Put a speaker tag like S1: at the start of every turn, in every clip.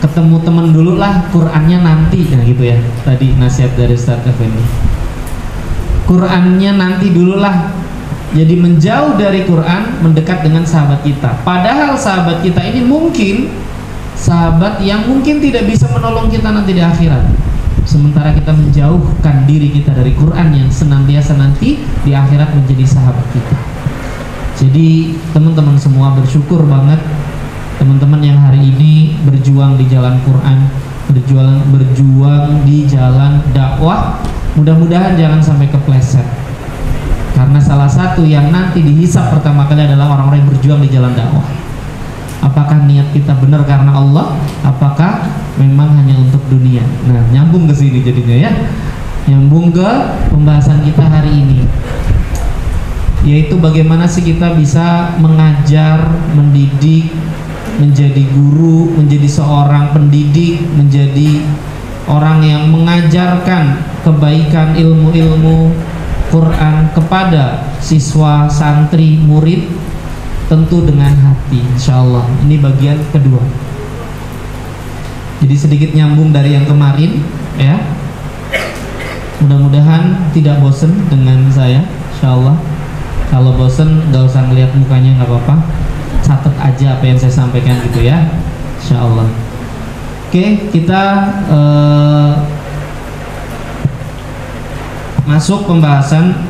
S1: ketemu temen dulu lah, Qurannya nanti, nah gitu ya. Tadi nasihat dari Ustaz Effendi. Qurannya nanti dulu lah. Jadi menjauh dari Quran, mendekat dengan sahabat kita. Padahal sahabat kita ini mungkin sahabat yang mungkin tidak bisa menolong kita nanti di akhirat. Sementara kita menjauhkan diri kita dari Quran yang senantiasa nanti di akhirat menjadi sahabat kita. Jadi teman-teman semua bersyukur banget teman-teman yang hari ini berjuang di jalan Quran, berjuang di jalan dakwah. Mudah-mudahan jangan sampai kepleset. Karena salah satu yang nanti dihisab pertama kali adalah orang-orang yang berjuang di jalan dakwah. Apakah niat kita benar karena Allah? Apakah memang hanya untuk dunia? Nah, nyambung ke sini jadinya ya. Nyambung ke pembahasan kita hari ini. Yaitu bagaimana sih kita bisa mengajar, mendidik, menjadi guru, menjadi seorang pendidik, menjadi orang yang mengajarkan kebaikan ilmu-ilmu Quran kepada siswa, santri, murid, tentu dengan hati, insyaallah. Ini bagian kedua. Jadi sedikit nyambung dari yang kemarin, ya. Mudah-mudahan tidak bosen dengan saya, insyaallah. Kalau bosen, nggak usah ngeliat mukanya, nggak apa-apa. Catat aja apa yang saya sampaikan gitu ya, insyaallah. Oke, kita masuk pembahasan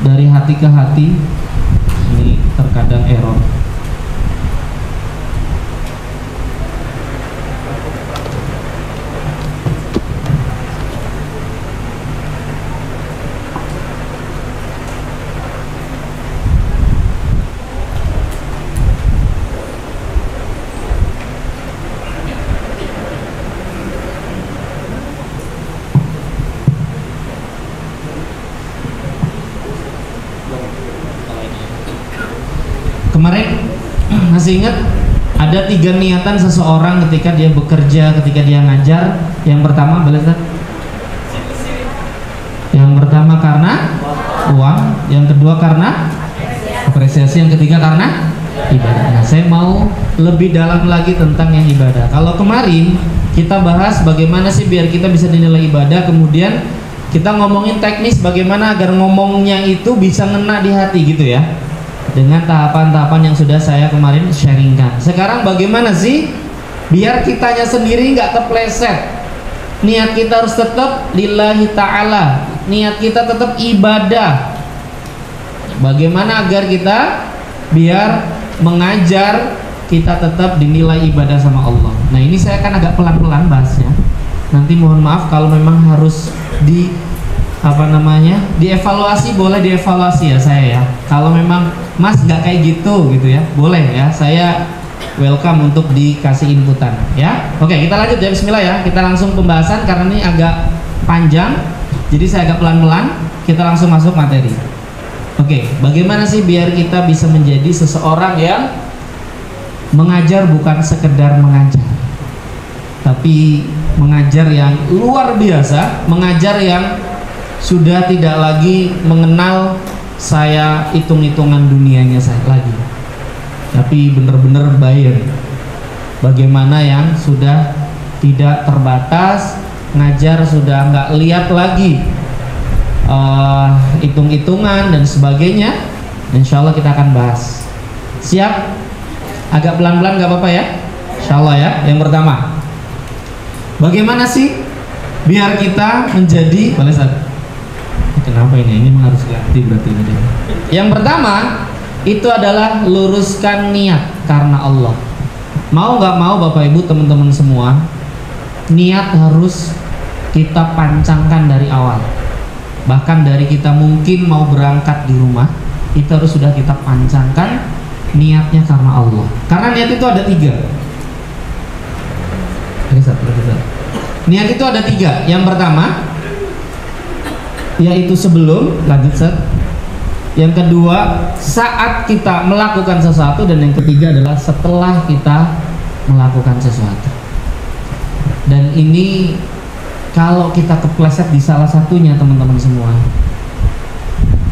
S1: dari hati ke hati. Ini terkadang error. Kemarin masih ingat ada 3 niatan seseorang ketika dia bekerja, ketika dia ngajar. Yang pertama, yang pertama karena uang, yang kedua karena apresiasi, yang ketiga karena ibadah. Nah, saya mau lebih dalam lagi tentang yang ibadah. Kalau kemarin kita bahas bagaimana sih biar kita bisa dinilai ibadah, kemudian kita ngomongin teknis bagaimana agar ngomongnya itu bisa ngena di hati gitu ya, dengan tahapan-tahapan yang sudah saya kemarin sharingkan. Sekarang bagaimana sih biar kitanya sendiri nggak kepleset. Niat kita harus tetap lillahi ta'ala, niat kita tetap ibadah. Bagaimana agar kita biar mengajar kita tetap dinilai ibadah sama Allah. Nah, ini saya akan agak pelan-pelan bahasnya. Nanti mohon maaf kalau memang harus dievaluasi, boleh dievaluasi ya saya ya. Kalau memang Mas nggak kayak gitu ya, boleh ya, saya welcome untuk dikasih inputan ya. Oke, kita lanjut ya, bismillah ya. Kita langsung pembahasan karena ini agak panjang, jadi saya agak pelan-pelan. Kita langsung masuk materi. Oke, bagaimana sih biar kita bisa menjadi seseorang yang mengajar bukan sekedar mengajar, tapi mengajar yang luar biasa, mengajar yang sudah tidak lagi mengenal saya hitung-hitungan dunianya saya lagi, tapi benar-benar bayar. Bagaimana yang sudah tidak terbatas, ngajar sudah nggak lihat lagi hitung-hitungan dan sebagainya. Insya Allah kita akan bahas. Siap? Agak pelan-pelan nggak apa-apa ya? Insya Allah ya. Yang pertama, bagaimana sih biar kita menjadi kenapa ini memang harus ganti berarti ini. Yang pertama itu adalah luruskan niat karena Allah. Mau nggak mau Bapak Ibu teman-teman semua, niat harus kita pancangkan dari awal. Bahkan dari kita mungkin mau berangkat di rumah, itu harus sudah kita pancangkan niatnya karena Allah. Karena niat itu ada 3. Niat itu ada 3. Yang pertama yaitu sebelum, lanjut Seth. Yang kedua saat kita melakukan sesuatu, dan yang ketiga adalah setelah kita melakukan sesuatu. Dan ini kalau kita kepleset di salah satunya teman-teman semua,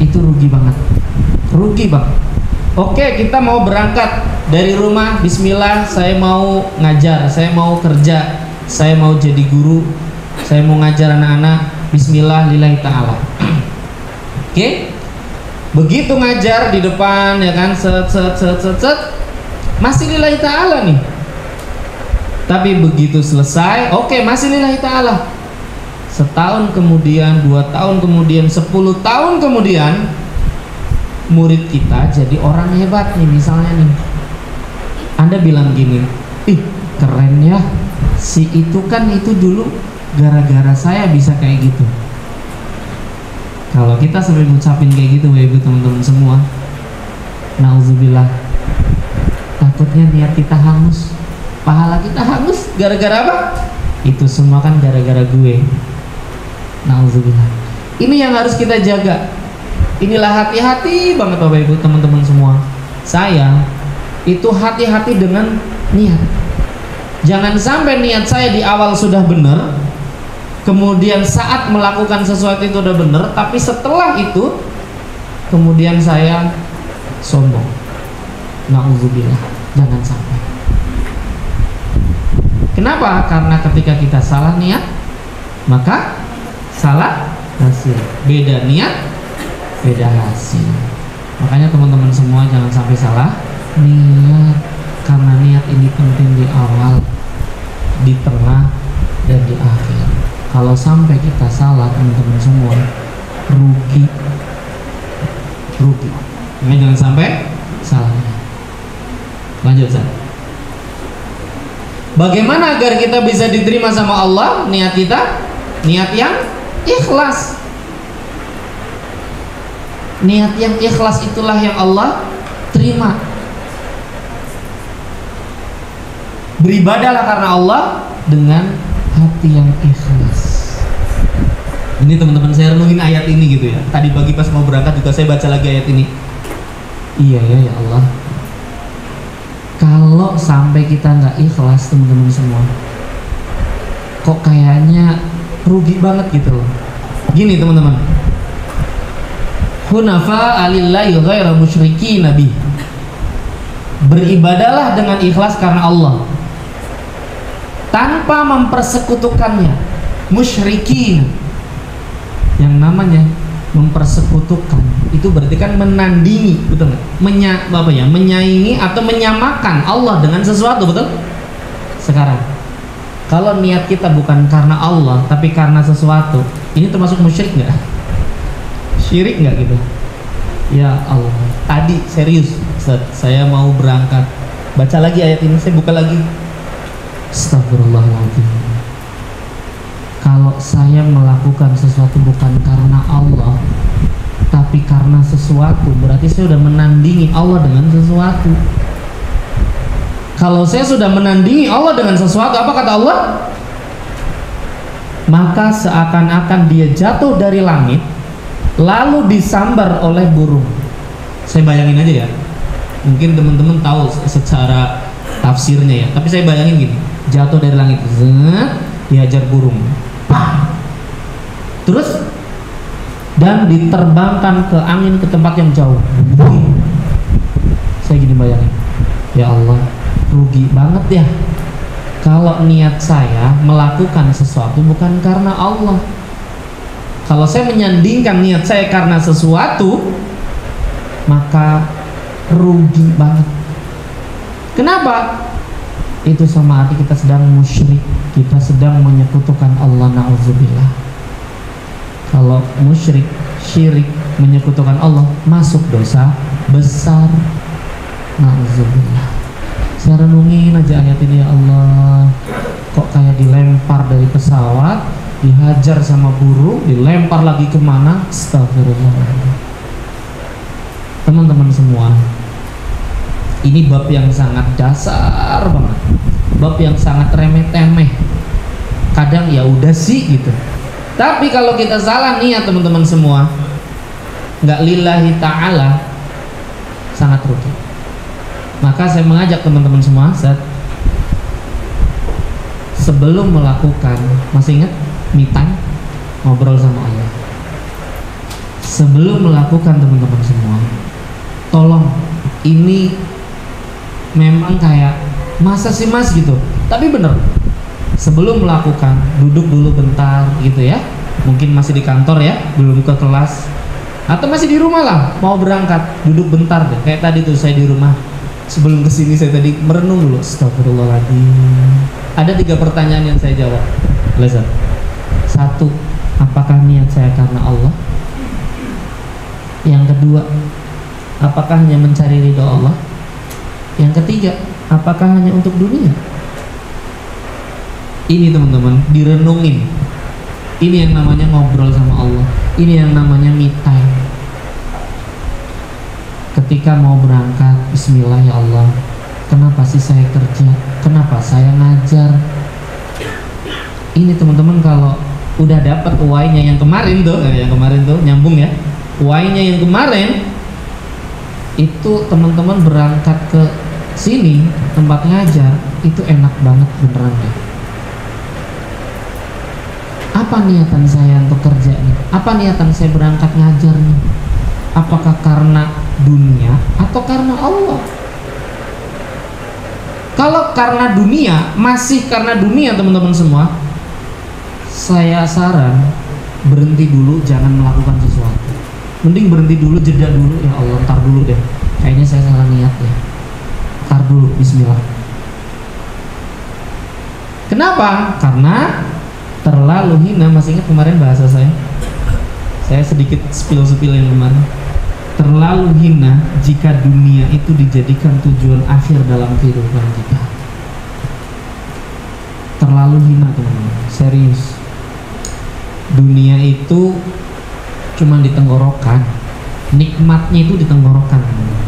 S1: itu rugi banget. Oke, kita mau berangkat dari rumah, bismillah, saya mau ngajar, saya mau kerja, saya mau jadi guru, saya mau ngajar anak-anak, bismillah lillahi ta'ala. Oke, begitu ngajar di depan ya kan, set, masih lillahi ta'ala nih. Tapi begitu selesai, oke, masih lillahi ta'ala. Setahun kemudian, 2 tahun kemudian, 10 tahun kemudian, murid kita jadi orang hebat nih. Misalnya nih, Anda bilang gini, ih keren ya, si itu kan itu dulu gara-gara saya bisa kayak gitu. Kalau kita sampai ngucapin kayak gitu, ibu teman-teman semua, nauzubillah, takutnya niat kita hangus, pahala kita hangus. Gara-gara apa? Itu semua kan gara-gara gue. Nauzubillah. Ini yang harus kita jaga. Inilah hati-hati banget Bapak Ibu teman-teman semua. Saya itu hati-hati dengan niat. Jangan sampai niat saya di awal sudah benar, kemudian saat melakukan sesuatu itu udah benar, tapi setelah itu kemudian saya sombong. Nauzubillah, jangan sampai. Kenapa? Karena ketika kita salah niat, maka salah hasil. Beda niat, beda hasil. Makanya teman-teman semua jangan sampai salah niat, karena niat ini penting di awal, di tengah, dan di akhir. Kalau sampai kita salah teman-teman semua, rugi. Makanya jangan sampai salah. Lanjut San. Bagaimana agar kita bisa diterima sama Allah? Niat kita, niat yang ikhlas. Niat yang ikhlas itulah yang Allah terima. Beribadahlah karena Allah dengan hati yang ikhlas. Ini teman-teman saya renungin ayat ini gitu ya. Tadi pagi pas mau berangkat juga saya baca lagi ayat ini. Iya ya Allah. Kalau sampai kita nggak ikhlas teman-teman semua, kok kayaknya rugi banget gitu loh. Gini teman-teman, hunafa alillahi ghairu musyriki nabi. Beribadahlah dengan ikhlas karena Allah, tanpa mempersekutukannya. Musyrikin, yang namanya mempersekutukan itu berarti kan menandingi, betul nggak? Menyaingi atau menyamakan Allah dengan sesuatu, betul? Sekarang kalau niat kita bukan karena Allah tapi karena sesuatu, ini termasuk musyrik nggak? Syirik nggak gitu? Ya Allah, tadi serius Ustaz, saya mau berangkat, baca lagi ayat ini, saya buka lagi, astagfirullahaladzim. Kalau saya melakukan sesuatu bukan karena Allah tapi karena sesuatu, berarti saya sudah menandingi Allah dengan sesuatu. Kalau saya sudah menandingi Allah dengan sesuatu, apa kata Allah? Maka seakan-akan dia jatuh dari langit lalu disambar oleh burung. Saya bayangin aja ya, mungkin teman-teman tahu secara tafsirnya ya, tapi saya bayangin gini, jatuh dari langit, dihajar burung, terus dan diterbangkan ke angin ke tempat yang jauh. Saya gini bayangin, ya Allah, rugi banget ya kalau niat saya melakukan sesuatu bukan karena Allah. Kalau saya menyandingkan niat saya karena sesuatu, maka rugi banget. Kenapa? Itu sama arti kita sedang musyrik, kita sedang menyekutukan Allah. Na'udzubillah. Kalau musyrik, syirik, menyekutukan Allah, masuk dosa besar. Na'udzubillah. Saya renungin aja ayat ini, ya Allah, kok kayak dilempar dari pesawat, dihajar sama burung, dilempar lagi kemana? Astagfirullah. Teman-teman semua, ini bab yang sangat dasar banget, bab yang sangat remeh-temeh. Kadang ya udah sih gitu. Tapi kalau kita salah niat teman-teman semua, nggak lillahi ta'ala, sangat rugi. Maka saya mengajak teman-teman semua, sebelum melakukan, masih ingat me time, ngobrol sama Allah. Sebelum melakukan teman-teman semua, tolong ini memang kayak masa sih mas gitu, tapi bener, sebelum melakukan duduk dulu bentar gitu ya, mungkin masih di kantor ya, belum ke kelas, atau masih di rumah lah mau berangkat, duduk bentar deh. Kayak tadi tuh saya di rumah sebelum kesini, saya tadi merenung dulu, astagfirullahaladzim. Ada 3 pertanyaan yang saya jawab. Lezat. 1, apakah niat saya karena Allah? Yang kedua, apakah hanya mencari ridho Allah? Yang ketiga, apakah hanya untuk dunia? Ini teman-teman, direnungin. Ini yang namanya ngobrol sama Allah. Ini yang namanya me time. Ketika mau berangkat, bismillah ya Allah, kenapa sih saya kerja? Kenapa saya ngajar? Ini teman-teman, kalau udah dapat uainya yang kemarin tuh, nyambung ya. Uainya yang kemarin itu, teman-teman berangkat ke sini tempat ngajar itu enak banget beneran deh. Apa niatan saya untuk kerja nih? Apa niatan saya berangkat ngajar nih? Apakah karena dunia atau karena Allah? Kalau karena dunia, masih karena dunia teman-teman semua, saya saran berhenti dulu, jangan melakukan sesuatu. Mending berhenti dulu, jeda dulu, ya Allah ntar dulu deh, kayaknya saya salah niat ya, ntar dulu, bismillah. Kenapa? Karena terlalu hina. Masih ingat kemarin bahasa saya sedikit spill yang kemarin. Terlalu hina jika dunia itu dijadikan tujuan akhir dalam kehidupan kita. Terlalu hina teman-teman, serius. Dunia itu cuman di tenggorokan, nikmatnya itu di tenggorokan,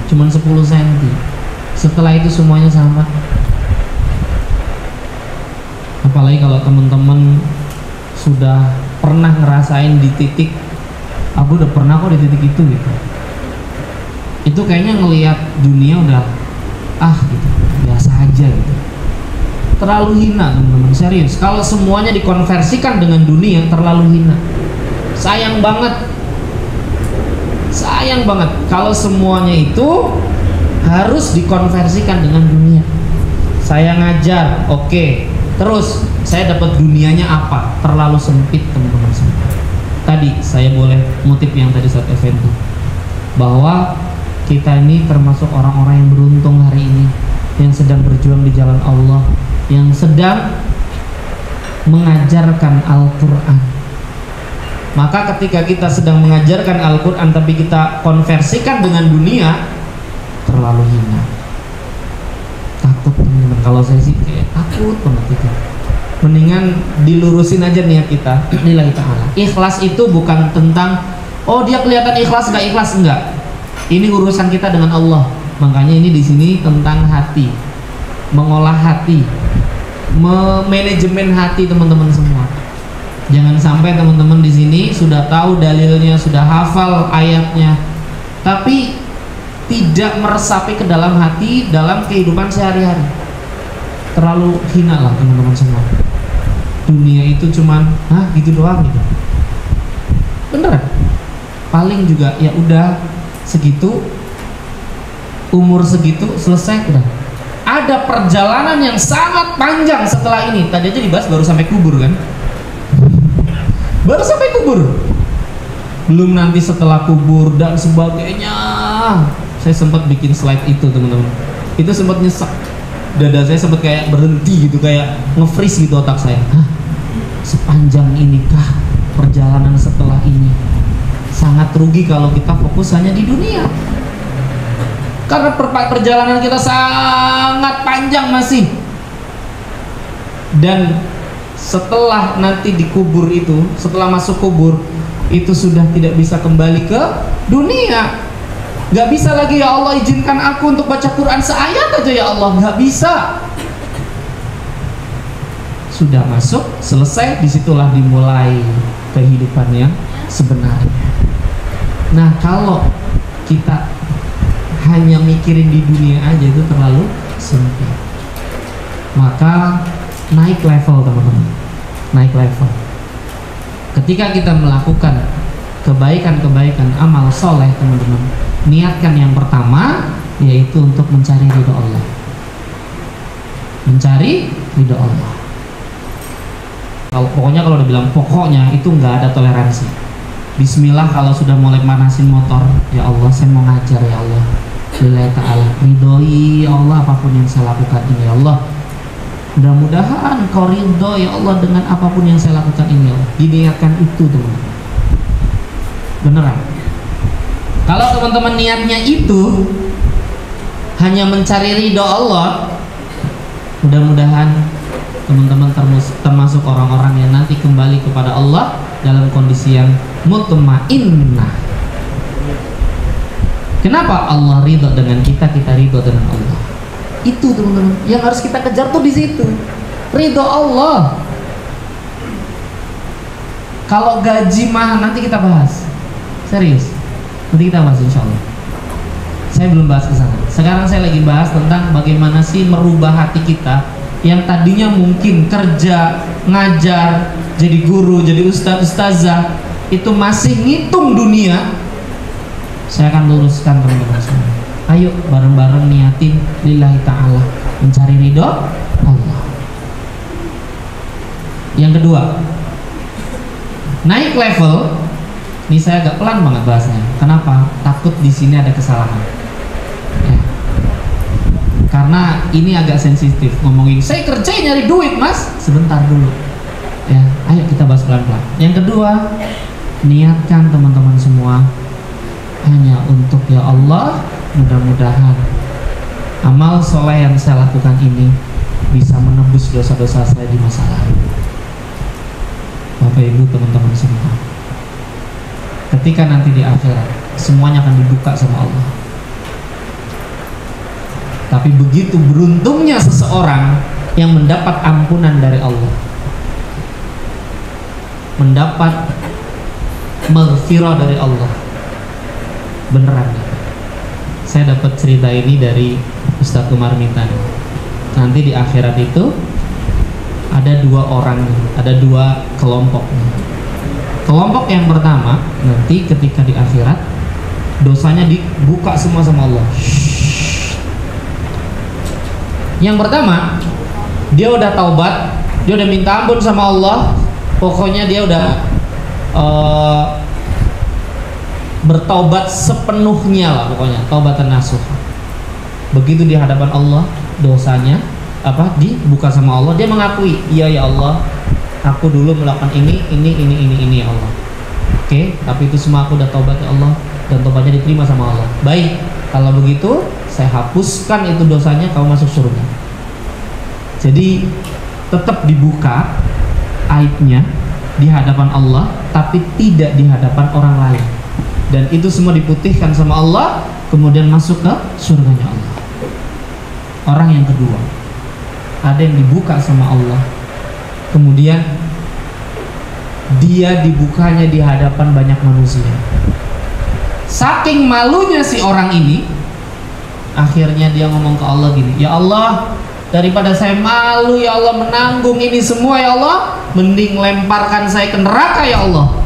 S1: cuman 10 cm. Setelah itu semuanya sama. Apalagi kalau teman-teman sudah pernah ngerasain di titik, aku udah pernah kok di titik itu gitu. Itu kayaknya ngelihat dunia udah gitu, biasa aja gitu. Terlalu hina teman-teman, serius. Kalau semuanya dikonversikan dengan dunia, terlalu hina. Sayang banget kalau semuanya itu harus dikonversikan dengan dunia. Saya ngajar, oke. Terus saya dapat dunianya apa? Terlalu sempit teman-teman semua. Tadi saya boleh motif yang tadi saat event itu, bahwa kita ini termasuk orang-orang yang beruntung hari ini, yang sedang berjuang di jalan Allah, yang sedang mengajarkan Al-Quran. Maka ketika kita sedang mengajarkan Al-Quran tapi kita konversikan dengan dunia, terlalu hina. Takut teman-teman, kalau saya sih kayak takut banget itu. Mendingan dilurusin aja niat kita, lillahi ta'ala. Ikhlas itu bukan tentang dia kelihatan ikhlas nggak ikhlas, enggak. Ini urusan kita dengan Allah. Makanya ini di sini tentang hati, mengolah hati, manajemen hati teman-teman semua. Jangan sampai teman-teman di sini sudah tahu dalilnya, sudah hafal ayatnya, tapi tidak meresapi ke dalam hati, dalam kehidupan sehari-hari. Terlalu hina lah teman-teman semua. Dunia itu cuman gitu doang gitu. Beneran. Paling juga ya udah segitu, umur segitu selesai udah. Ada perjalanan yang sangat panjang setelah ini. Tadi aja dibahas baru sampai kubur kan? Baru sampai kubur. Belum nanti setelah kubur dan sebagainya. Saya sempat bikin slide itu teman-teman. Itu sempat nyesek. Dada saya sempat kayak berhenti gitu, kayak nge-freeze gitu otak saya. Sepanjang inikah perjalanan setelah ini? Sangat rugi kalau kita fokus hanya di dunia. Karena perjalanan kita sangat panjang masih. Dan setelah nanti dikubur itu, setelah masuk kubur itu sudah tidak bisa kembali ke dunia. Gak bisa lagi, ya Allah izinkan aku untuk baca Quran seayat aja ya Allah, gak bisa. Sudah masuk, selesai, disitulah dimulai kehidupan yang sebenarnya. Nah kalau kita hanya mikirin di dunia aja, itu terlalu sempit. Maka naik level teman-teman, naik level. Ketika kita melakukan kebaikan-kebaikan, amal soleh teman-teman, niatkan yang pertama, yaitu untuk mencari ridho Allah. Mencari ridho Allah. Pokoknya kalau udah bilang pokoknya itu nggak ada toleransi. Bismillah kalau sudah mulai manasin motor, ya Allah saya mau ngajar ya Allah. Lillahi ta'ala, ridhoi ya Allah apapun yang saya lakukan ini ya Allah. Mudah-mudahan kau ridho ya Allah dengan apapun yang saya lakukan ini ya Allah. Diniatkan itu teman-teman. Beneran. Kalau teman-teman niatnya itu hanya mencari ridho Allah, mudah-mudahan teman-teman termasuk orang-orang yang nanti kembali kepada Allah dalam kondisi yang mutmainnah. Kenapa Allah ridho dengan kita, kita ridho dengan Allah? Itu teman-teman yang harus kita kejar tuh di situ, ridho Allah. Kalau gaji mah nanti kita bahas, serius, nanti kita bahas insya Allah. Saya belum bahas ke sana. Sekarang saya lagi bahas tentang bagaimana sih merubah hati kita yang tadinya mungkin kerja, ngajar, jadi guru, jadi ustazah, itu masih ngitung dunia. Saya akan luruskan teman-teman semua. Ayo bareng-bareng niatin lillahi ta'ala, mencari ridho Allah. Yang kedua, naik level. Ini saya agak pelan banget bahasnya. Kenapa? Takut di sini ada kesalahan. Karena ini agak sensitif ngomongin saya kerja nyari duit mas, sebentar dulu ya, ayo kita bahas pelan-pelan. Yang kedua, niatkan teman-teman semua hanya untuk ya Allah, mudah-mudahan amal soleh yang saya lakukan ini bisa menebus dosa-dosa saya di masa lalu. Bapak Ibu teman-teman semua, ketika nanti di akhirat semuanya akan dibuka sama Allah. Tapi begitu beruntungnya seseorang yang mendapat ampunan dari Allah, mendapat maghfirah dari Allah. Beneran. Saya dapat cerita ini dari Ustadz Umar Mintan. Nanti di akhirat itu ada dua orang, ada dua kelompok. Kelompok yang pertama nanti ketika di akhirat dosanya dibuka semua sama Allah. Yang pertama, dia udah taubat, dia udah minta ampun sama Allah, pokoknya dia udah bertaubat sepenuhnya lah, pokoknya taubatan nasuh. Begitu di hadapan Allah, dosanya dibuka sama Allah, dia mengakui, iya ya Allah, aku dulu melakukan ini ya Allah. Oke, tapi itu semua aku udah taubat ya Allah, dan taubatnya diterima sama Allah. Baik, kalau begitu saya hapuskan itu dosanya, kamu masuk surga. Jadi tetap dibuka aibnya di hadapan Allah, tapi tidak di hadapan orang lain. Dan itu semua diputihkan sama Allah, kemudian masuk ke surganya Allah. Orang yang kedua, ada yang dibuka sama Allah, kemudian dia dibukanya di hadapan banyak manusia. Saking malunya si orang ini, akhirnya dia ngomong ke Allah gini, ya Allah, daripada saya malu ya Allah menanggung ini semua ya Allah, mending lemparkan saya ke neraka ya Allah.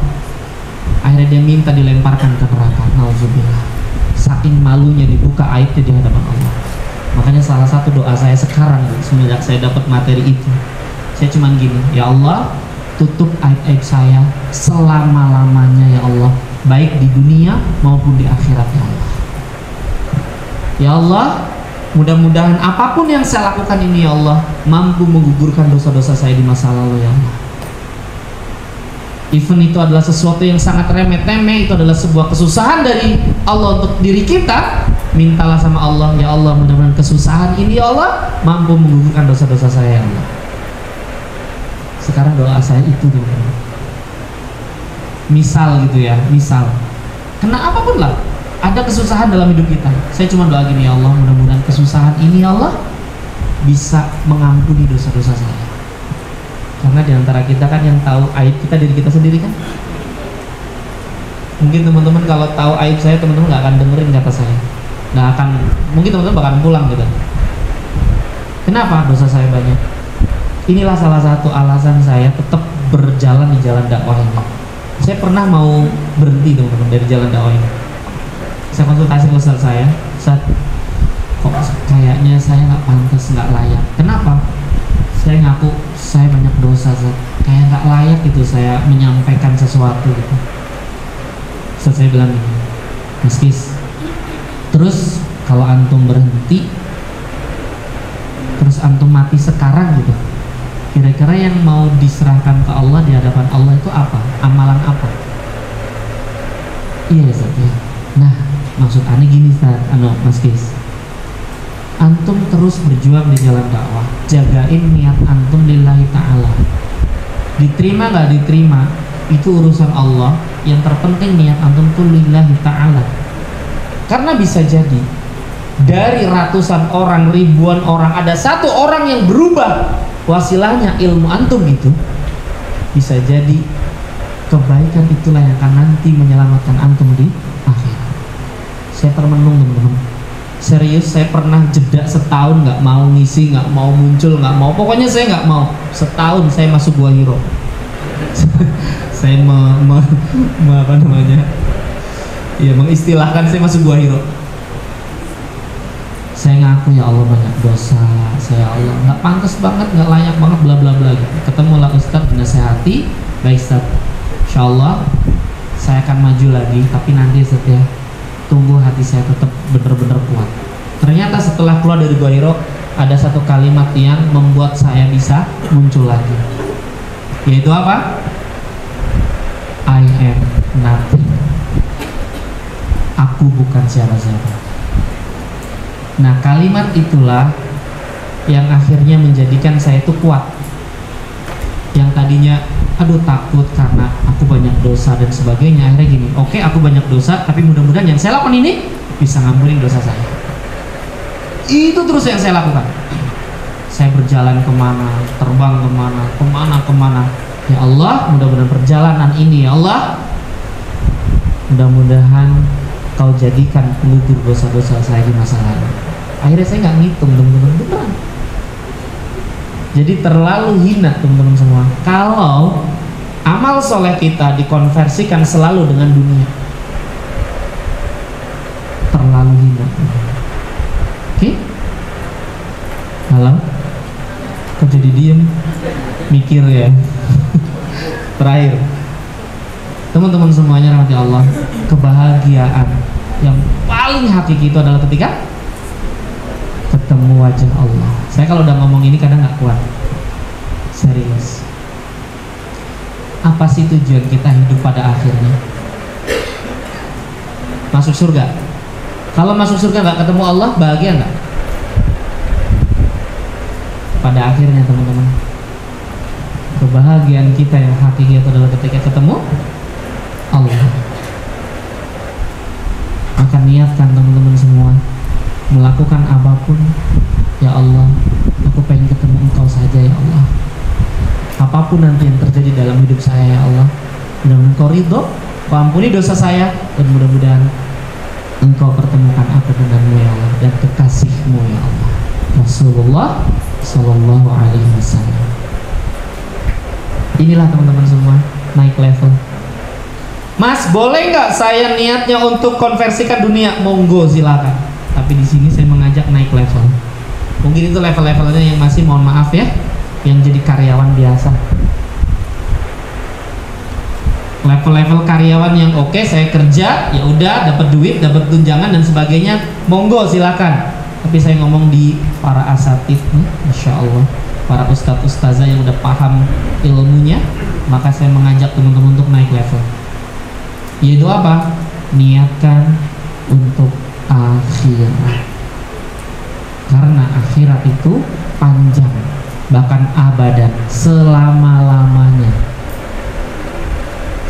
S1: Akhirnya dia minta dilemparkan ke neraka. Nauzubillah. Saking malunya dibuka aibnya di hadapan Allah. Makanya salah satu doa saya sekarang semenjak saya dapat materi itu, saya cuman gini, ya Allah, tutup aib-aib saya selama-lamanya ya Allah, baik di dunia maupun di akhirat ya Allah. Ya Allah, mudah-mudahan apapun yang saya lakukan ini ya Allah mampu menggugurkan dosa-dosa saya di masa lalu ya Allah. Even itu adalah sesuatu yang sangat remeh-temeh, itu adalah sebuah kesusahan dari Allah untuk diri kita, mintalah sama Allah, ya Allah mudah-mudahan kesusahan ini ya Allah mampu menggugurkan dosa-dosa saya ya Allah. Sekarang doa saya itu teman-teman. Misal gitu ya, misal kena apapun lah, ada kesusahan dalam hidup kita, saya cuma doa gini, ya Allah mudah-mudahan kesusahan ini ya Allah bisa mengampuni dosa-dosa saya. Karena diantara kita kan yang tahu aib kita diri kita sendiri kan. Mungkin teman-teman kalau tahu aib saya, teman-teman nggak akan dengerin kata saya, nggak akan, mungkin teman-teman bakalan pulang gitu. Kenapa? Dosa saya banyak. Inilah salah satu alasan saya tetap berjalan di jalan dakwah ini. Saya pernah mau berhenti teman-teman dari jalan dakwah ini. Saya konsultasi ke Ustaz saya, Ustaz, kok kayaknya saya nggak pantas, nggak layak. Kenapa? Saya ngaku saya banyak dosa, kayak nggak layak gitu saya menyampaikan sesuatu gitu. Saya bilang gini, Mas Kis, terus kalau antum berhenti, terus antum mati sekarang gitu, kira-kira yang mau diserahkan ke Allah di hadapan Allah itu apa? Amalan apa? Iya Ustaz ya. Nah, maksud aneh gini Ustaz, Mas Kis, antum terus berjuang di jalan dakwah, jagain niat antum lillahi ta'ala. Diterima gak diterima itu urusan Allah, yang terpenting niat antum tuh lillahi ta'ala. Karena bisa jadi dari ratusan orang, ribuan orang, ada satu orang yang berubah, wasilahnya ilmu antum itu, bisa jadi kebaikan itulah yang akan nanti menyelamatkan antum di akhirat. Saya termenung teman-teman, serius, saya pernah jeda setahun nggak mau ngisi, nggak mau muncul, nggak mau, pokoknya saya nggak mau. Setahun saya masuk Gua Hiro. Saya apa namanya, ya mengistilahkan saya masuk Gua Hiro. Saya ngaku ya Allah banyak dosa, saya Allah nggak pantas banget, nggak layak banget, bla bla bla gitu. Ketemulah Ustadz, dinasehati, baik Ustadz, insya Allah saya akan maju lagi, tapi nanti Ustadz ya, tunggu hati saya tetap benar-benar kuat. Ternyata setelah keluar dari Gua Hiro, ada satu kalimat yang membuat saya bisa muncul lagi, yaitu apa? I am nothing. Aku bukan siapa-siapa. Nah, kalimat itulah yang akhirnya menjadikan saya itu kuat. Yang tadinya aduh takut karena aku banyak dosa dan sebagainya, akhirnya gini, oke, aku banyak dosa, tapi mudah-mudahan yang saya lakukan ini bisa ngampunin dosa saya. Itu terus yang saya lakukan. Saya berjalan kemana, terbang kemana. Ya Allah, mudah-mudahan perjalanan ini ya Allah, mudah-mudahan Kau jadikan pelipur dosa-dosa saya di masa lalu. Akhirnya saya nggak ngitung teman-teman, beneran. Jadi terlalu hina teman-teman semua kalau amal soleh kita dikonversikan selalu dengan dunia. Terlalu hina. Oke? Halo? Kok jadi diem? Mikir ya. Terakhir, teman-teman semuanya rahmati Allah, kebahagiaan yang paling hakiki itu adalah ketika ketemu wajah Allah. Saya kalau udah ngomong ini kadang nggak kuat, serius. Apa sih tujuan kita hidup pada akhirnya? Masuk surga. Kalau masuk surga nggak ketemu Allah, bahagia nggak? Pada akhirnya teman-teman, kebahagiaan kita yang hakiki itu adalah ketika ketemu Allah. Maka niatkan teman-teman semua, melakukan apapun, ya Allah, aku pengen ketemu Engkau saja ya Allah. Apapun nanti yang terjadi dalam hidup saya ya Allah, mudah-mudahan Engkau ridho, Kau ampuni dosa saya, dan mudah-mudahan Engkau pertemukan aku denganmu ya Allah, dan kekasihmu ya Allah, Rasulullah Sallallahu Alaihi Wasallam. Inilah teman-teman semua, naik level. Mas, boleh nggak saya niatnya untuk konversikan dunia? Monggo, silakan. Tapi di sini saya mengajak naik level. Mungkin itu level-levelnya yang masih, mohon maaf ya, yang jadi karyawan biasa. Level-level karyawan yang oke, saya kerja, ya udah dapat duit, dapat tunjangan dan sebagainya, monggo silakan. Tapi saya ngomong di para asatid, masya Allah, para ustadz ustazah yang udah paham ilmunya, maka saya mengajak teman-teman untuk naik level. Yaitu apa? Niatkan untuk akhirat. Karena akhirat itu panjang, bahkan abadan, selama-lamanya.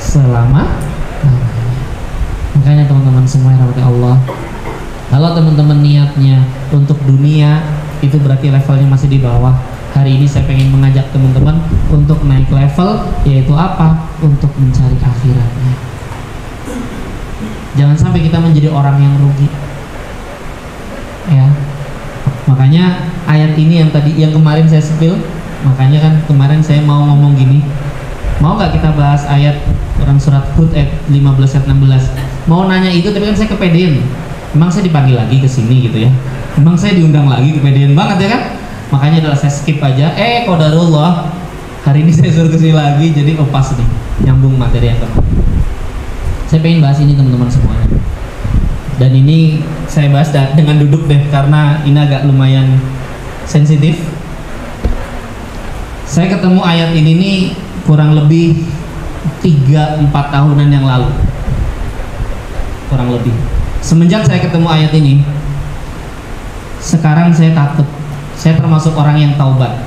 S1: Selama-lamanya. Makanya teman-teman semua yang rahmati Allah, kalau teman-teman niatnya untuk dunia, itu berarti levelnya masih di bawah. Hari ini saya pengen mengajak teman-teman untuk naik level, yaitu apa? Untuk mencari akhiratnya. Jangan sampai kita menjadi orang yang rugi. Ya. Makanya ayat ini yang kemarin saya spill, makanya kan kemarin saya mau ngomong gini. Mau nggak kita bahas ayat orang surat Hud ayat 15 ayat 16? Mau nanya itu tapi kan saya kepedean. Emang saya dipanggil lagi ke sini gitu ya. Emang saya diundang lagi, kepedean banget ya kan? Makanya adalah saya skip aja. Qadarullah, hari ini saya suruh kesini lagi, jadi pas nih, nyambung materi yang kemarin. Saya pengen bahas ini teman-teman semuanya. Dan ini saya bahas dengan duduk deh, karena ini agak lumayan sensitif. Saya ketemu ayat ini nih kurang lebih 3-4 tahunan yang lalu, kurang lebih. Semenjak saya ketemu ayat ini, sekarang saya takut. Saya termasuk orang yang taubat.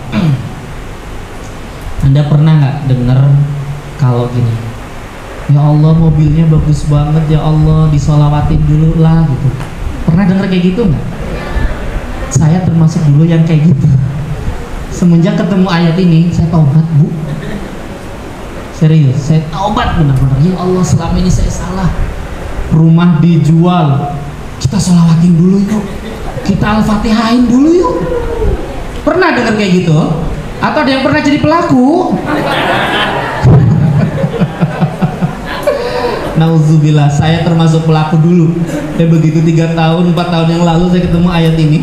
S1: Anda pernah nggak dengar kalau gini, ya Allah mobilnya bagus banget, ya Allah disolawatin dulu lah gitu? Pernah dengar kayak gitu nggak? Saya termasuk dulu yang kayak gitu. Semenjak ketemu ayat ini, saya taubat, Bu. Serius, saya taubat benar-benar. Ya Allah, selama ini saya salah. Rumah dijual, kita sholawatin dulu yuk, kita al-fatihain dulu yuk. Pernah dengar kayak gitu? Atau ada yang pernah jadi pelaku? Nauzubillah, saya termasuk pelaku dulu. Begitu 3 tahun, 4 tahun yang lalu saya ketemu ayat ini,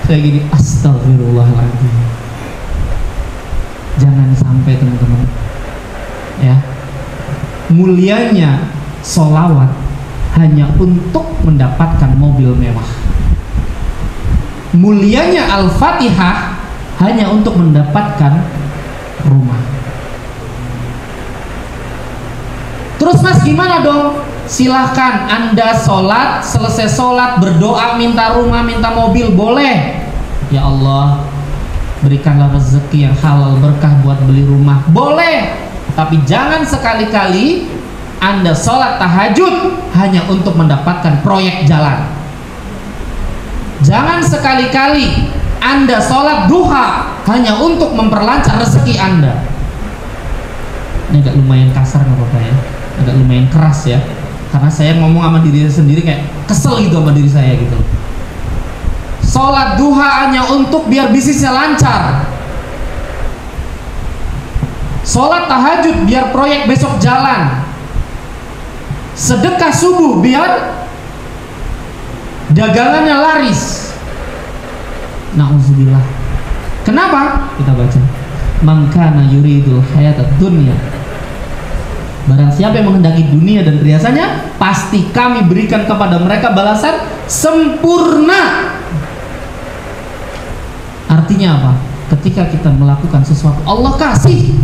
S1: saya gini, astagfirullahaladzim. Jangan sampai teman-teman, ya, mulianya sholawat hanya untuk mendapatkan mobil mewah. Mulianya Al-Fatihah hanya untuk mendapatkan rumah. Terus Mas gimana dong? Silahkan Anda sholat, selesai sholat berdoa minta rumah, minta mobil, boleh. Ya Allah, berikanlah rezeki yang halal berkah buat beli rumah, boleh. Tapi jangan sekali-kali Anda sholat tahajud hanya untuk mendapatkan proyek jalan. Jangan sekali-kali Anda sholat duha hanya untuk memperlancar rezeki Anda. Ini agak lumayan kasar nggak apa-apa ya, agak lumayan keras ya, karena saya ngomong sama diri saya sendiri kayak kesel gitu sama diri saya gitu. Sholat duha hanya untuk biar bisnisnya lancar. Sholat tahajud biar proyek besok jalan. Sedekah subuh biar dagangannya laris. Nauzubillah. Kenapa? Kita baca. Man kana yuridul hayatad dunya. Barang siapa yang menghendaki dunia dan riasannya, pasti kami berikan kepada mereka balasan sempurna. Artinya apa? Ketika kita melakukan sesuatu, Allah kasih.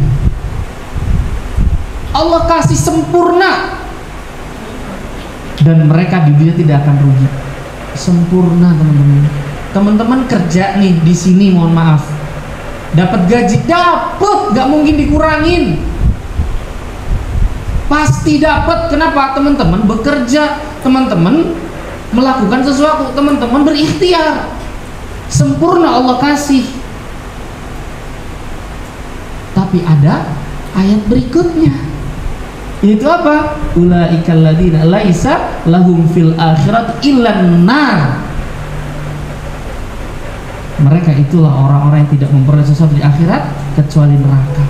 S1: Allah kasih sempurna. Dan mereka di dunia tidak akan rugi. Sempurna, teman-teman. Teman-teman kerja nih di sini, mohon maaf, dapat gaji, dapat, nggak mungkin dikurangin, pasti dapat. Kenapa? Teman-teman bekerja, teman-teman melakukan sesuatu, teman-teman berikhtiar. Sempurna Allah kasih. Tapi ada ayat berikutnya, yaitu apa? Ulaikal ladzina laisa lahum fil akhirat illan nar. Mereka itulah orang-orang yang tidak memperoleh sesuatu di akhirat kecuali neraka.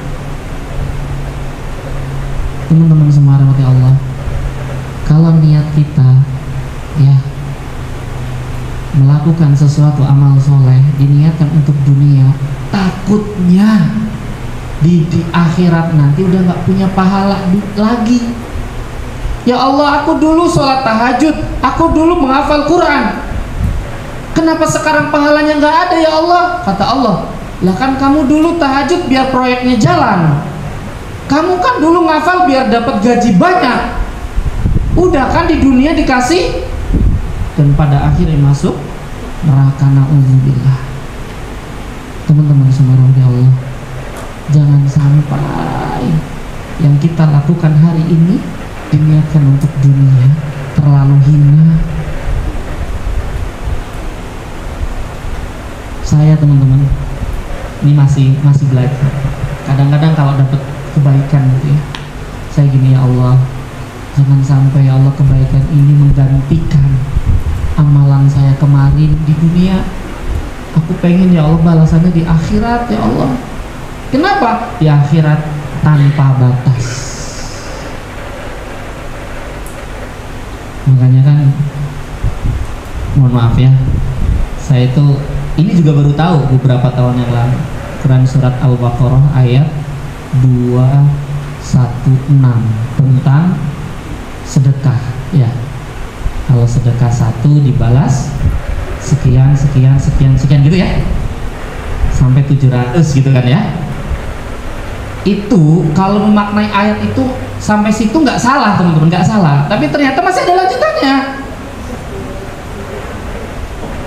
S1: Teman-teman semua rahmati Allah, kalau niat kita ya melakukan sesuatu amal soleh diniatkan untuk dunia, takutnya di akhirat nanti udah nggak punya pahala lagi. Ya Allah, aku dulu sholat tahajud, aku dulu menghafal Quran, kenapa sekarang pahalanya nggak ada ya Allah? Kata Allah, lah kan kamu dulu tahajud biar proyeknya jalan, kamu kan dulu ngafal biar dapat gaji banyak, udah kan di dunia dikasih, dan pada akhirnya masuk neraka. Na'udzubillah. Teman-teman semua ya Allah, jangan sampai yang kita lakukan hari ini diniatkan untuk dunia, terlalu hina. Saya teman-teman ini masih belajar. Kadang-kadang kalau dapat kebaikan gitu ya, saya gini, ya Allah, jangan sampai ya Allah kebaikan ini menggantikan amalan saya kemarin di dunia. Aku pengen ya Allah balasannya di akhirat ya Allah. Kenapa? Di akhirat tanpa batas. Makanya kan, mohon maaf ya, Saya ini juga baru tahu beberapa tahun yang lalu. Quran surat Al-Baqarah ayat 216 tentang sedekah ya. Kalau sedekah 1 dibalas sekian gitu ya, sampai 700 gitu kan ya. Itu kalau memaknai ayat itu sampai situ nggak salah teman-teman, nggak salah, tapi ternyata masih ada lanjutannya.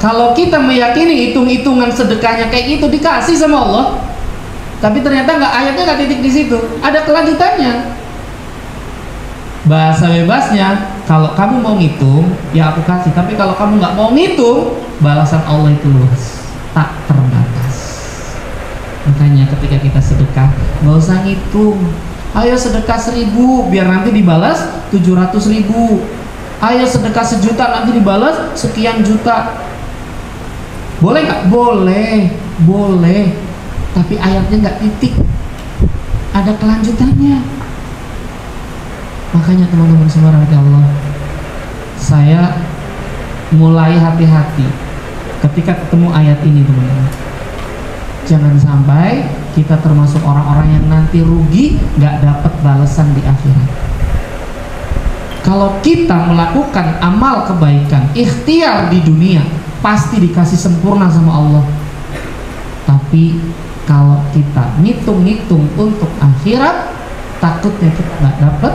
S1: Kalau kita meyakini hitung-hitungan sedekahnya kayak gitu dikasih sama Allah, tapi ternyata ayatnya nggak titik di situ, ada kelanjutannya. Bahasa bebasnya, kalau kamu mau ngitung ya aku kasih, tapi kalau kamu nggak mau ngitung, balasan Allah itu luas, tak terbatas. Makanya ketika kita sedekah nggak usah ngitung. Ayo sedekah 1000 biar nanti dibalas 700.000. Ayo sedekah 1 juta nanti dibalas sekian juta. Boleh nggak? Boleh. Tapi ayatnya nggak titik, ada kelanjutannya. Makanya teman-teman semua Allah, saya mulai hati-hati ketika ketemu ayat ini teman-teman. Jangan sampai kita termasuk orang-orang yang nanti rugi, nggak dapat balasan di akhirat. Kalau kita melakukan amal kebaikan, ikhtiar di dunia, pasti dikasih sempurna sama Allah. Tapi kalau kita ngitung-ngitung untuk akhirat, takutnya kita nggak dapat.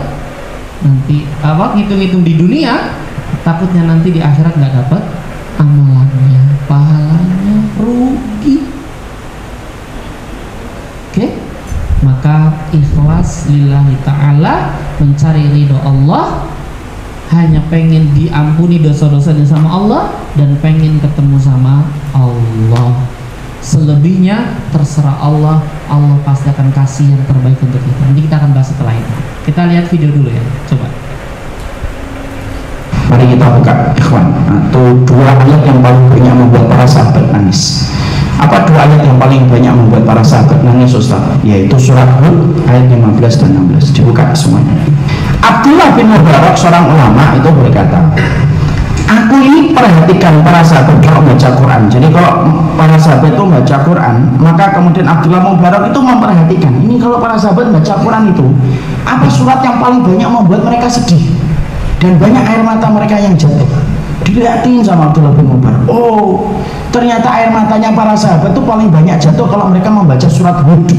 S1: Nanti ngitung-ngitung di dunia, takutnya nanti di akhirat nggak dapat amalannya, pahalanya, rugi. Oke? Maka ikhlas lillahi ta'ala, mencari ridho Allah, hanya pengen diampuni dosa-dosanya sama Allah dan pengen ketemu sama Allah. Selebihnya terserah Allah, Allah pasti akan kasih yang terbaik untuk kita. Nanti kita akan bahas setelah itu. Kita lihat video dulu ya, coba.
S2: Mari kita buka ikhwan, atau 2 ayat yang paling banyak membuat para sahabat nangis. Apa 2 ayat yang paling banyak membuat para sahabat nangis Ustaz? Yaitu surat Hud ayat 15 dan 16. Dibuka semuanya. Abdullah bin Mubarak, seorang ulama, itu berkata, aku ini perhatikan para sahabat kalau baca Quran. Jadi kalau para sahabat itu baca Quran, maka kemudian Abdullah Mubarak itu memperhatikan, ini kalau para sahabat baca Quran itu, apa surat yang paling banyak membuat mereka sedih dan banyak air mata mereka yang jatuh. Dilihatin sama Abdullah bin Mubarak, oh ternyata air matanya para sahabat itu paling banyak jatuh kalau mereka membaca surat Hud.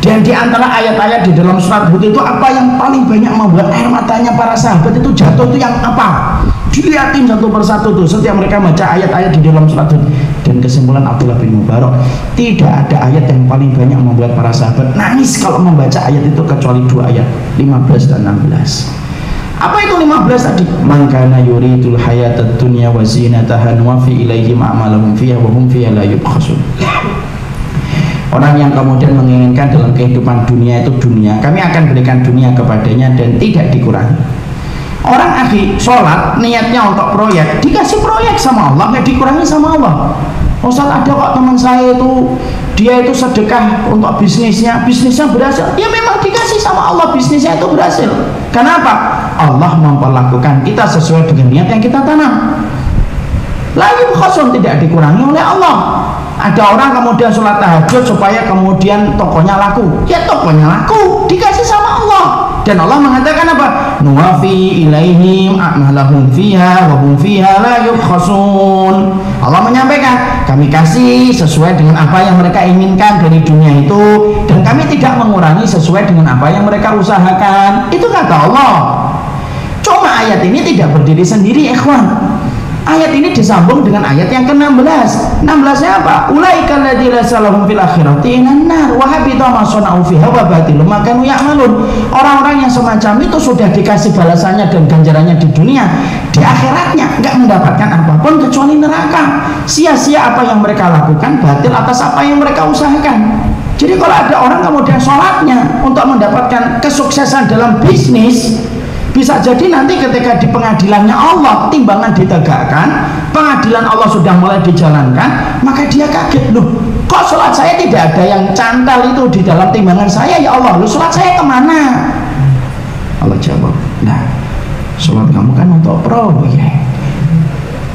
S2: Dan di antara ayat-ayat di dalam surat Hud itu, apa yang paling banyak membuat air matanya para sahabat itu jatuh itu yang apa? Dilihatin satu persatu tuh setiap mereka baca ayat-ayat di dalam surat Hud. Dan kesimpulan Abdullah bin Mubarak, tidak ada ayat yang paling banyak membuat para sahabat nangis kalau membaca ayat itu kecuali 2 ayat, 15 dan 16. Apa itu 15 tadi? Man kana yuridul hayatad dunya wa zinataha nuwaffi ilaihim a'malahum fiha wa hum fiha la yubkhasun. Orang yang kemudian menginginkan dalam kehidupan dunia itu dunia, kami akan berikan dunia kepadanya dan tidak dikurangi. Orang akhi sholat niatnya untuk proyek, dikasih proyek sama Allah, nggak dikurangi sama Allah. Ustaz, ada kok teman saya itu, dia itu sedekah untuk bisnisnya berhasil, ya memang dikasih sama Allah, bisnisnya itu berhasil. Kenapa? Allah memperlakukan kita sesuai dengan niat yang kita tanam. Layu khusun, tidak dikurangi oleh Allah. Ada orang kemudian sholat tahajud supaya kemudian tokonya laku, ya tokonya laku, dikasih sama Allah. Dan Allah mengatakan apa? Nuwafi ilaihim a'malahum fiha wa hum fiha la yubkhasun. Allah menyampaikan, kami kasih sesuai dengan apa yang mereka inginkan dari dunia itu, dan kami tidak mengurangi sesuai dengan apa yang mereka usahakan. Itu kata Allah. Cuma ayat ini tidak berdiri sendiri, ikhwan. Ayat ini disambung dengan ayat yang ke-16. 16-nya apa? Ulaika alladzina salahum fil akhirati inannar wa habita ma sana'u fiha wa batilum ma kanu ya'malun. Orang-orang yang semacam itu sudah dikasih balasannya dan ganjarannya di dunia, di akhiratnya enggak mendapatkan apapun kecuali neraka. Sia-sia apa yang mereka lakukan, batil atas apa yang mereka usahakan. Jadi kalau ada orang kemudian sholatnya untuk mendapatkan kesuksesan dalam bisnis, bisa jadi nanti ketika di pengadilannya Allah timbangan ditegakkan, pengadilan Allah sudah mulai dijalankan, maka dia kaget, loh kok sholat saya tidak ada yang cantal itu di dalam timbangan saya, ya Allah, loh sholat saya kemana? Allah jawab, nah sholat kamu kan untuk proyek,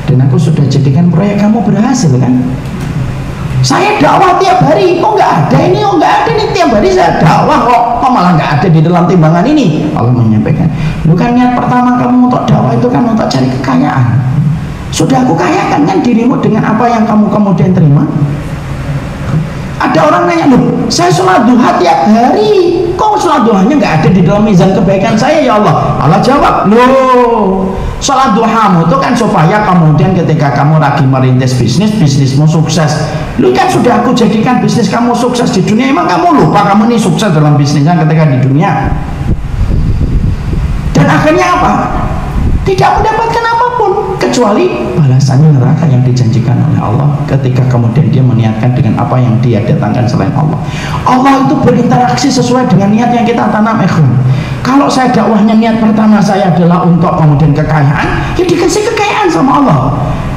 S2: Dan aku sudah jadikan proyek kamu berhasil kan. Saya dakwah tiap hari, kok nggak ada ini, kok nggak ada ini, tiap hari saya dakwah kok malah nggak ada di dalam timbangan ini. Allah menyampaikan, bukan niat pertama kamu untuk dakwah itu kan untuk cari kekayaan. Sudah aku kayakan kan dirimu dengan apa yang kamu kemudian terima. Ada orang nanya, loh saya sholat duha tiap hari, kok sholat duhanya nggak ada di dalam mizan kebaikan saya ya Allah. Allah jawab, loh sholat duhamu itu kan supaya kemudian ketika kamu lagi merintis bisnis, bisnismu sukses. Lu kan sudah aku jadikan bisnis kamu sukses di dunia. Emang kamu lupa kamu ini sukses dalam bisnisnya ketika di dunia? Dan akhirnya apa? Tidak mendapatkan apapun kecuali balasannya neraka yang dijanjikan oleh Allah ketika kemudian dia meniatkan dengan apa yang dia datangkan selain Allah. Allah itu berinteraksi sesuai dengan niat yang kita tanam, ikhwan. Kalau saya dakwahnya niat pertama saya adalah untuk kemudian kekayaan, ya dikasih kekayaan sama Allah.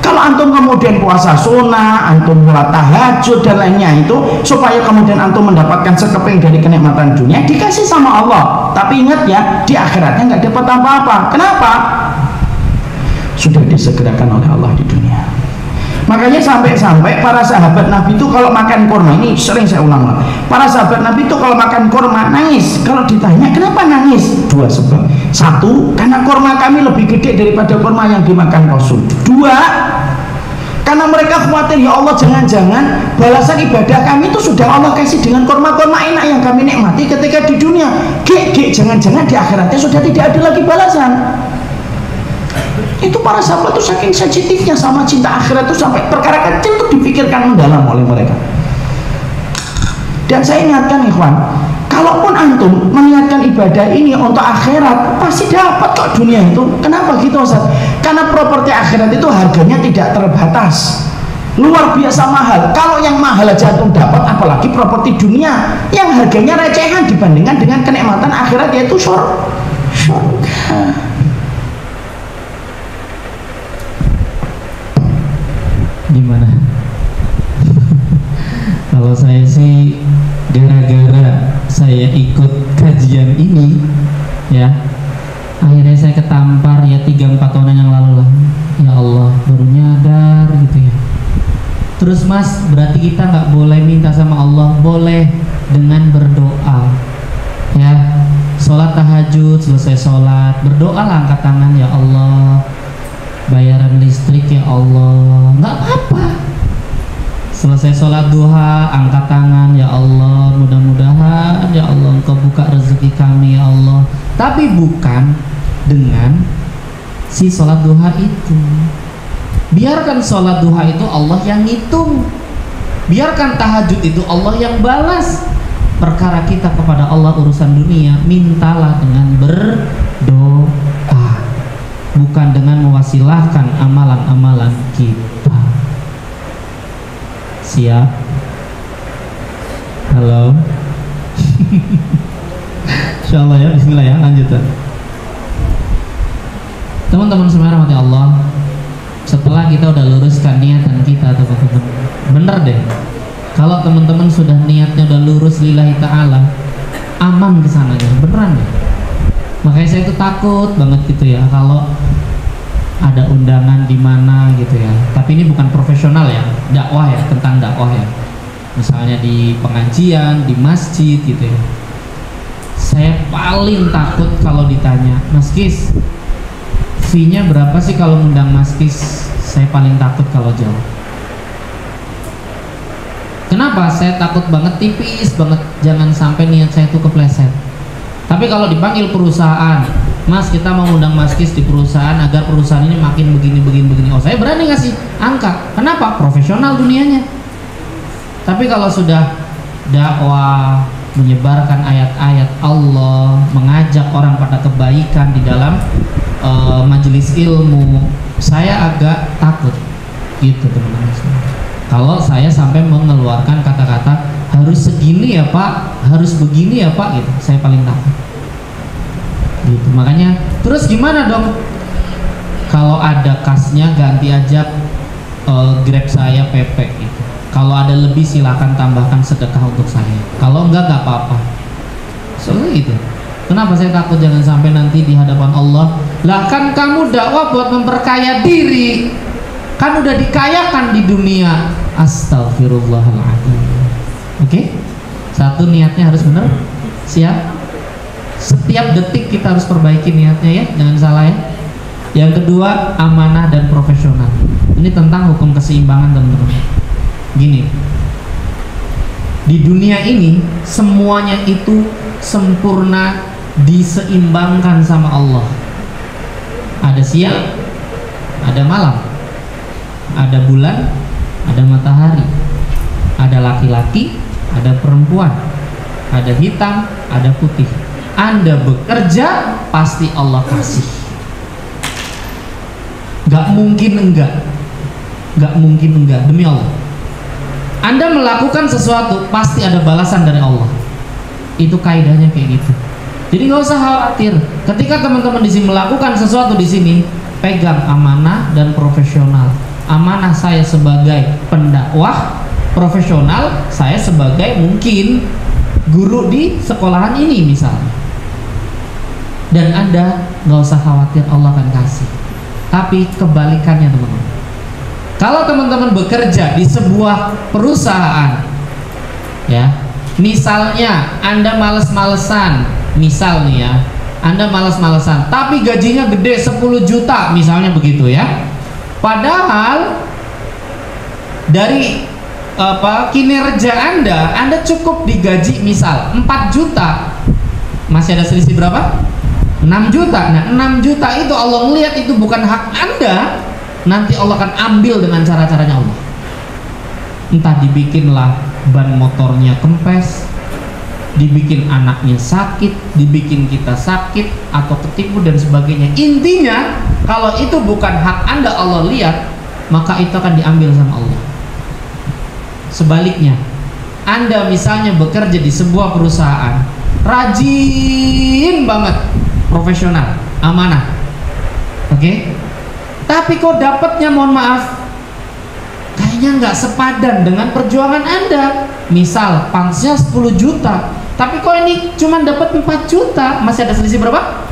S2: Kalau antum kemudian puasa sunnah, antum sholat tahajud dan lainnya itu supaya kemudian antum mendapatkan sekeping dari kenikmatan dunia, dikasih sama Allah. Tapi ingat ya, di akhiratnya nggak dapat apa-apa. Kenapa? Sudah disegerakan oleh Allah di dunia. Makanya sampai-sampai para sahabat Nabi itu kalau makan kurma, ini sering saya ulang-ulang, para sahabat Nabi itu kalau makan kurma nangis. Kalau ditanya kenapa nangis, dua sebab. Satu, karena kurma kami lebih gede daripada kurma yang dimakan Rasul. Dua, karena mereka khawatir, ya Allah jangan-jangan balasan ibadah kami itu sudah Allah kasih dengan kurma-kurma enak yang kami nikmati ketika di dunia. Jangan-jangan di akhiratnya sudah tidak ada lagi balasan. Itu para sahabat itu saking sensitifnya sama cinta akhirat itu sampai perkara kecil itu dipikirkan mendalam oleh mereka. Dan saya ingatkan ikhwan, kalaupun antum meniatkan ibadah ini untuk akhirat, pasti dapat kok dunia itu. Kenapa gitu Ustaz? Karena properti akhirat itu harganya tidak terbatas, luar biasa mahal. Kalau yang mahal aja antum dapat, apalagi properti dunia yang harganya recehan dibandingkan dengan kenikmatan akhirat, yaitu surga.
S1: Gimana? Kalau saya sih gara-gara saya ikut kajian ini ya, akhirnya saya ketampar ya 3-4 tahunan yang lalu lah. Ya Allah, baru nyadar gitu ya. Terus Mas, berarti kita nggak boleh minta sama Allah, boleh dengan berdoa ya. Sholat tahajud, selesai sholat berdoa lah, angkat tangan, ya Allah bayaran listrik ya Allah, nggak apa-apa. Selesai sholat duha, angkat tangan, ya Allah mudah-mudahan ya Allah Engkau buka rezeki kami ya Allah. Tapi bukan dengan si sholat duha itu. Biarkan sholat duha itu Allah yang ngitung, biarkan tahajud itu Allah yang balas. Perkara kita kepada Allah urusan dunia, mintalah dengan berdoa, bukan dengan mewasilahkan amalan-amalan kita. Siap? Halo? Insyaallah ya, bismillah ya, lanjutan. Teman-teman semua rahmati Allah, setelah kita udah luruskan niatan kita, teman-teman, bener deh, kalau teman-teman sudah niatnya udah lurus lillahi ta'ala, aman kesananya, beneran deh. Makanya saya itu takut banget gitu ya kalau ada undangan di mana gitu ya. Tapi ini bukan profesional ya, dakwah ya, tentang dakwah ya. Misalnya di pengajian, di masjid gitu ya. Saya paling takut kalau ditanya, Mas Kis, fee-nya berapa sih kalau undang Mas Kis? Saya paling takut kalau jawab. Kenapa? Saya takut banget, tipis banget, jangan sampai niat saya itu kepleset. Tapi kalau dipanggil perusahaan, Mas kita mau undang Mas Kis di perusahaan agar perusahaan ini makin begini, oh saya berani ngasih angka. Kenapa? Profesional dunianya. Tapi kalau sudah dakwah, menyebarkan ayat-ayat Allah, mengajak orang pada kebaikan di dalam majelis ilmu, saya agak takut gitu teman-teman. Kalau saya sampai mengeluarkan kata-kata harus segini ya Pak, harus begini ya Pak gitu, saya paling takut gitu. Makanya terus gimana dong? Kalau ada kasnya ganti aja Grab saya PP gitu. Kalau ada lebih silakan tambahkan sedekah untuk saya. Kalau enggak apa-apa. Soalnya gitu. Kenapa saya takut jangan sampai nanti di hadapan Allah, lah kan kamu dakwah buat memperkaya diri. kan udah dikayakan di dunia. Astagfirullahaladzim. Oke? Satu, niatnya harus benar. Siap? Setiap detik kita harus perbaiki niatnya ya, jangan salah ya. Yang kedua, amanah dan profesional. Ini tentang hukum keseimbangan teman-teman. Gini, di dunia ini semuanya itu sempurna diseimbangkan sama Allah. Ada siang, ada malam, ada bulan, ada matahari, ada laki-laki, ada perempuan, ada hitam, ada putih. Anda bekerja, pasti Allah kasih. Gak mungkin enggak. Gak mungkin enggak, demi Allah. Anda melakukan sesuatu, pasti ada balasan dari Allah. Itu kaidahnya kayak gitu. Jadi nggak usah khawatir. Ketika teman-teman di sini melakukan sesuatu di sini, pegang amanah dan profesional. Amanah saya sebagai pendakwah, profesional saya sebagai mungkin guru di sekolahan ini misalnya. Dan Anda nggak usah khawatir, Allah akan kasih. Tapi kebalikannya teman-teman, kalau teman-teman bekerja di sebuah perusahaan, ya, misalnya Anda males-malesan, misal nih ya, Anda males-malesan, tapi gajinya gede 10 juta misalnya begitu ya. Padahal dari kinerja Anda cukup digaji misal 4 juta, masih ada selisih berapa? 6 juta. Nah 6 juta itu Allah melihat itu bukan hak Anda, nanti Allah akan ambil dengan cara-caranya Allah. Entah dibikinlah ban motornya kempes, dibikin anaknya sakit, dibikin kita sakit, atau ketipu dan sebagainya. Intinya kalau itu bukan hak Anda, Allah lihat, maka itu akan diambil sama Allah. Sebaliknya, Anda misalnya bekerja di sebuah perusahaan, rajin banget, profesional, amanah, oke? Tapi kok dapatnya, mohon maaf, kayaknya nggak sepadan dengan perjuangan Anda. Misal pangsnya 10 juta, tapi kok ini cuma dapat 4 juta, masih ada selisih berapa?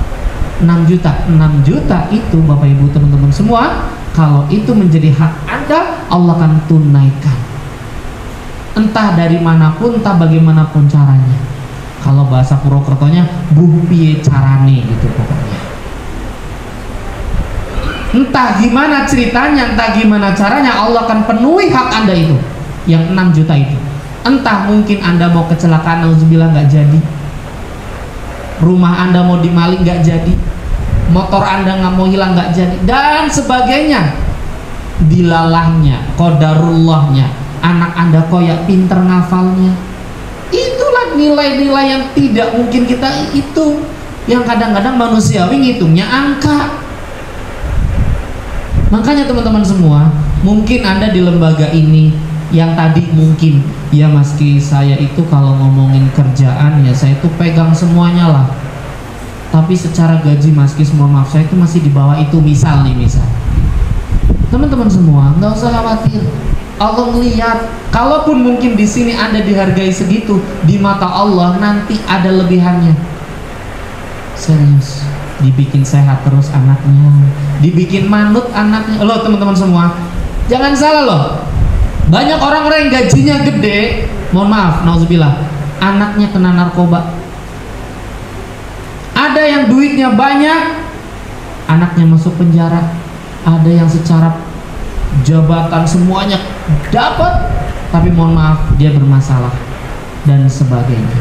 S1: 6 juta. 6 juta itu Bapak Ibu teman-teman semua, kalau itu menjadi hak Anda, Allah akan tunaikan. Entah dari manapun, entah bagaimanapun caranya. Kalau bahasa Purwokertonya, buh piye carane gitu pokoknya. Entah gimana ceritanya, entah gimana caranya, Allah akan penuhi hak Anda itu, yang 6 juta itu. Entah mungkin Anda mau kecelakaan, nauzubillah, nggak jadi. Rumah Anda mau dimaling, nggak jadi. Motor Anda nggak mau hilang, nggak jadi, dan sebagainya. Dilalahnya, qadarullahnya, anak Anda koyak pinter ngafalnya. Itulah nilai-nilai yang tidak mungkin kita itu, yang kadang-kadang manusiawi ngitungnya angka. Makanya teman-teman semua, mungkin Anda di lembaga ini yang tadi mungkin, ya meski saya itu kalau ngomongin kerjaan ya saya itu pegang semuanya lah, tapi secara gaji meski semua maaf saya itu masih di bawah itu, misal nih, misal. Teman-teman semua nggak usah khawatir, Allah melihat. Kalaupun mungkin di sini Anda dihargai segitu, di mata Allah nanti ada lebihannya. Serius, dibikin sehat terus anaknya, dibikin manut anaknya. Loh teman-teman semua, jangan salah loh. Banyak orang-orang yang gajinya gede, mohon maaf, nauzubillah, anaknya kena narkoba. Ada yang duitnya banyak, anaknya masuk penjara. Ada yang secara jabatan semuanya dapat, tapi mohon maaf dia bermasalah dan sebagainya.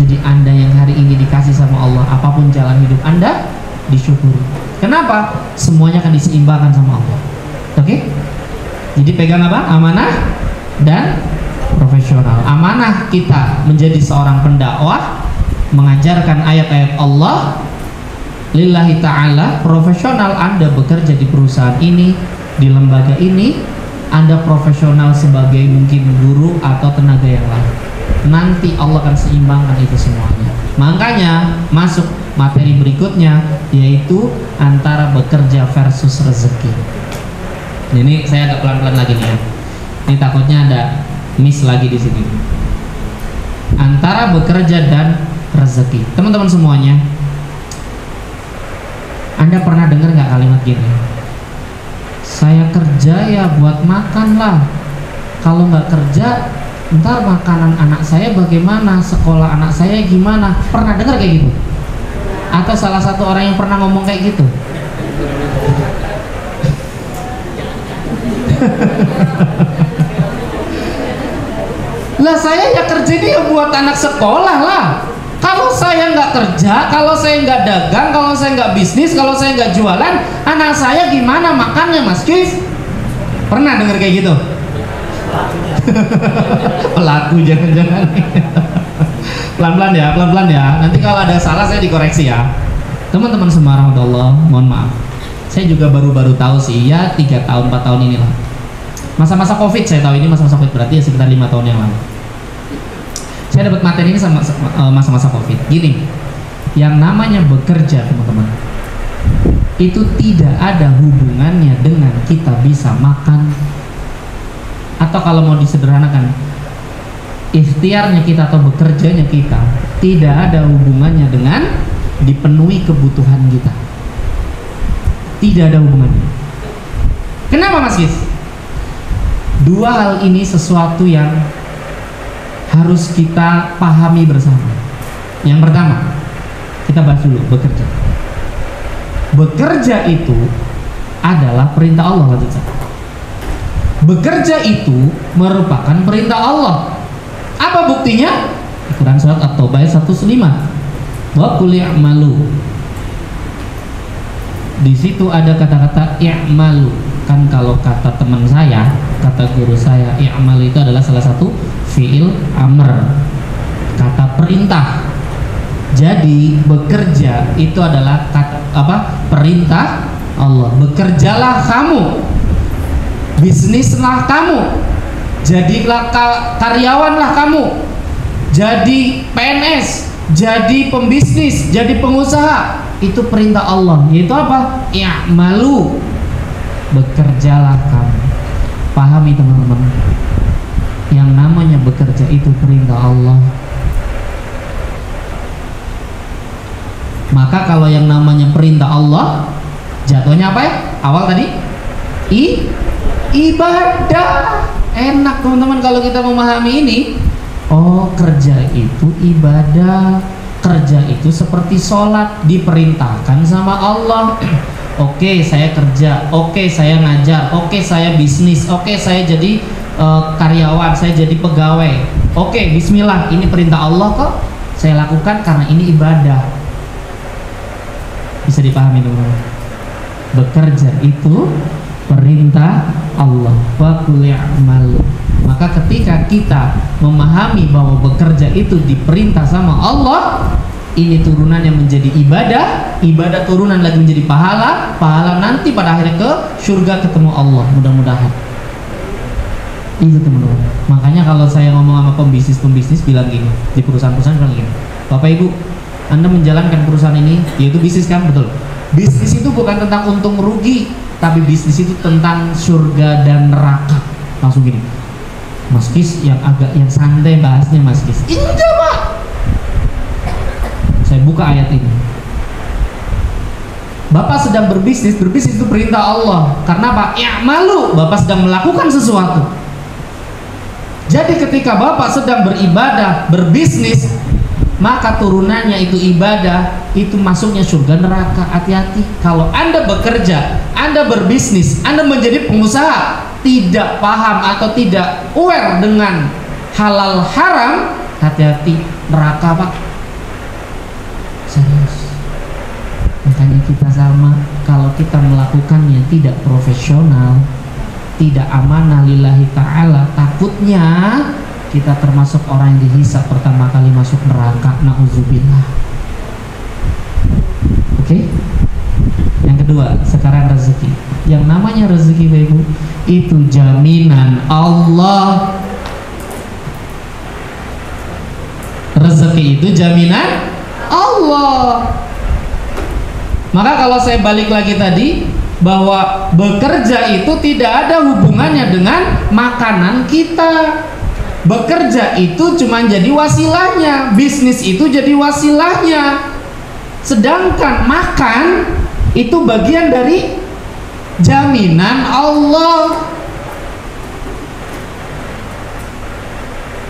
S1: Jadi Anda yang hari ini dikasih sama Allah, apapun jalan hidup Anda, disyukuri. Kenapa? Semuanya akan diseimbangkan sama Allah. Oke? Jadi pegang apa? Amanah dan profesional. Amanah kita menjadi seorang pendakwah, mengajarkan ayat-ayat Allah lillahi ta'ala. Profesional Anda bekerja di perusahaan ini, di lembaga ini, Anda profesional sebagai mungkin guru atau tenaga yang lain. Nanti Allah akan seimbangkan itu semuanya. Makanya masuk materi berikutnya, yaitu antara bekerja versus rezeki. Ini saya agak pelan-pelan lagi nih ya. Ini takutnya ada miss lagi di sini. Antara bekerja dan rezeki. Teman-teman semuanya, Anda pernah dengar nggak kalimat gini? Saya kerja ya buat makan lah. Kalau nggak kerja, ntar makanan anak saya bagaimana, sekolah anak saya gimana? Pernah dengar kayak gitu? Atau salah satu orang yang pernah ngomong kayak gitu? Lah saya ya kerja ini ya buat anak sekolah lah. Kalau saya nggak kerja, kalau saya nggak dagang, kalau saya nggak bisnis, kalau saya nggak jualan, anak saya gimana makannya, Mas Kif? Pernah dengar kayak gitu? Pelaku jangan-jangan. Pelan-pelan ya, pelan-pelan ya. Nanti kalau ada salah saya dikoreksi ya. Teman-teman semua rahmatullah, mohon maaf. Saya juga baru-baru tahu sih, ya 3 tahun, 4 tahun inilah. Masa-masa Covid saya tahu ini masa-masa Covid, berarti ya sekitar 5 tahun yang lalu. Saya dapat materi ini sama masa-masa Covid. Gini, yang namanya bekerja teman-teman, itu tidak ada hubungannya dengan kita bisa makan, atau kalau mau disederhanakan, ikhtiarnya kita atau bekerjanya kita tidak ada hubungannya dengan dipenuhi kebutuhan kita. Tidak ada hubungannya. Kenapa Mas Gis? Dua hal ini sesuatu yang harus kita pahami bersama. Yang pertama, kita bahas dulu bekerja. Bekerja itu adalah perintah Allah. Bekerja itu merupakan perintah Allah. Apa buktinya? Quran surat At-Taubah 105. Wa qul i'malu. Di situ ada kata-kata i'malu. Kan kalau kata teman saya, kata guru saya, i'mal itu adalah salah satu fi'il amr, kata perintah. Jadi bekerja itu adalah kata, perintah Allah. Bekerjalah kamu, bisnislah kamu, jadilah karyawanlah kamu, jadi PNS, jadi pembisnis, jadi pengusaha. Itu perintah Allah. Yaitu apa? I'malu, bekerjalah kamu. Pahami teman-teman, yang namanya bekerja itu perintah Allah. Maka kalau yang namanya perintah Allah, jatuhnya apa ya? Awal tadi ibadah. Enak teman-teman kalau kita memahami ini. Oh, kerja itu ibadah. Kerja itu seperti sholat, diperintahkan sama Allah. Oke, saya kerja, oke saya ngajar, oke saya bisnis, oke saya jadi karyawan, saya jadi pegawai. Oke, bismillah, ini perintah Allah kok. Saya lakukan karena ini ibadah. Bisa dipahami teman-teman. Bekerja itu perintah Allah. Wa qul i'malu. Maka ketika kita memahami bahwa bekerja itu diperintah sama Allah, ini turunannya menjadi ibadah, ibadah turunan lagi menjadi pahala, pahala nanti pada akhirnya ke surga ketemu Allah, mudah-mudahan. Itu teman-teman. Makanya kalau saya ngomong sama pembisnis bilang gini, di perusahaan-perusahaan bilang gini, Bapak Ibu, Anda menjalankan perusahaan ini, yaitu bisnis kan, betul. Bisnis itu bukan tentang untung rugi, tapi bisnis itu tentang surga dan neraka. Langsung gini, Mas Kis yang santai bahasnya Mas Kis. Ini enggak Pak. Saya buka ayat ini. Bapak sedang berbisnis itu perintah Allah. Karena apa? I'malu, Bapak sedang melakukan sesuatu. Jadi ketika Bapak sedang beribadah, berbisnis, maka turunannya itu ibadah, itu masuknya surga neraka. Hati-hati. Kalau Anda bekerja, Anda berbisnis, Anda menjadi pengusaha, tidak paham atau tidak aware dengan halal haram, hati-hati, neraka Pak. Serius. Makanya kita sama, kalau kita melakukannya tidak profesional, tidak amanah lillahi ta'ala, takutnya kita termasuk orang yang dihisab pertama kali masuk neraka. Na'udzubillah. Oke? Yang kedua, sekarang rezeki. Yang namanya rezeki Bapak Ibu, itu jaminan Allah. Rezeki itu jaminan Allah. Maka kalau saya balik lagi tadi, bahwa bekerja itu tidak ada hubungannya dengan makanan kita. Bekerja itu cuma jadi wasilahnya, bisnis itu jadi wasilahnya. Sedangkan makan itu bagian dari jaminan Allah.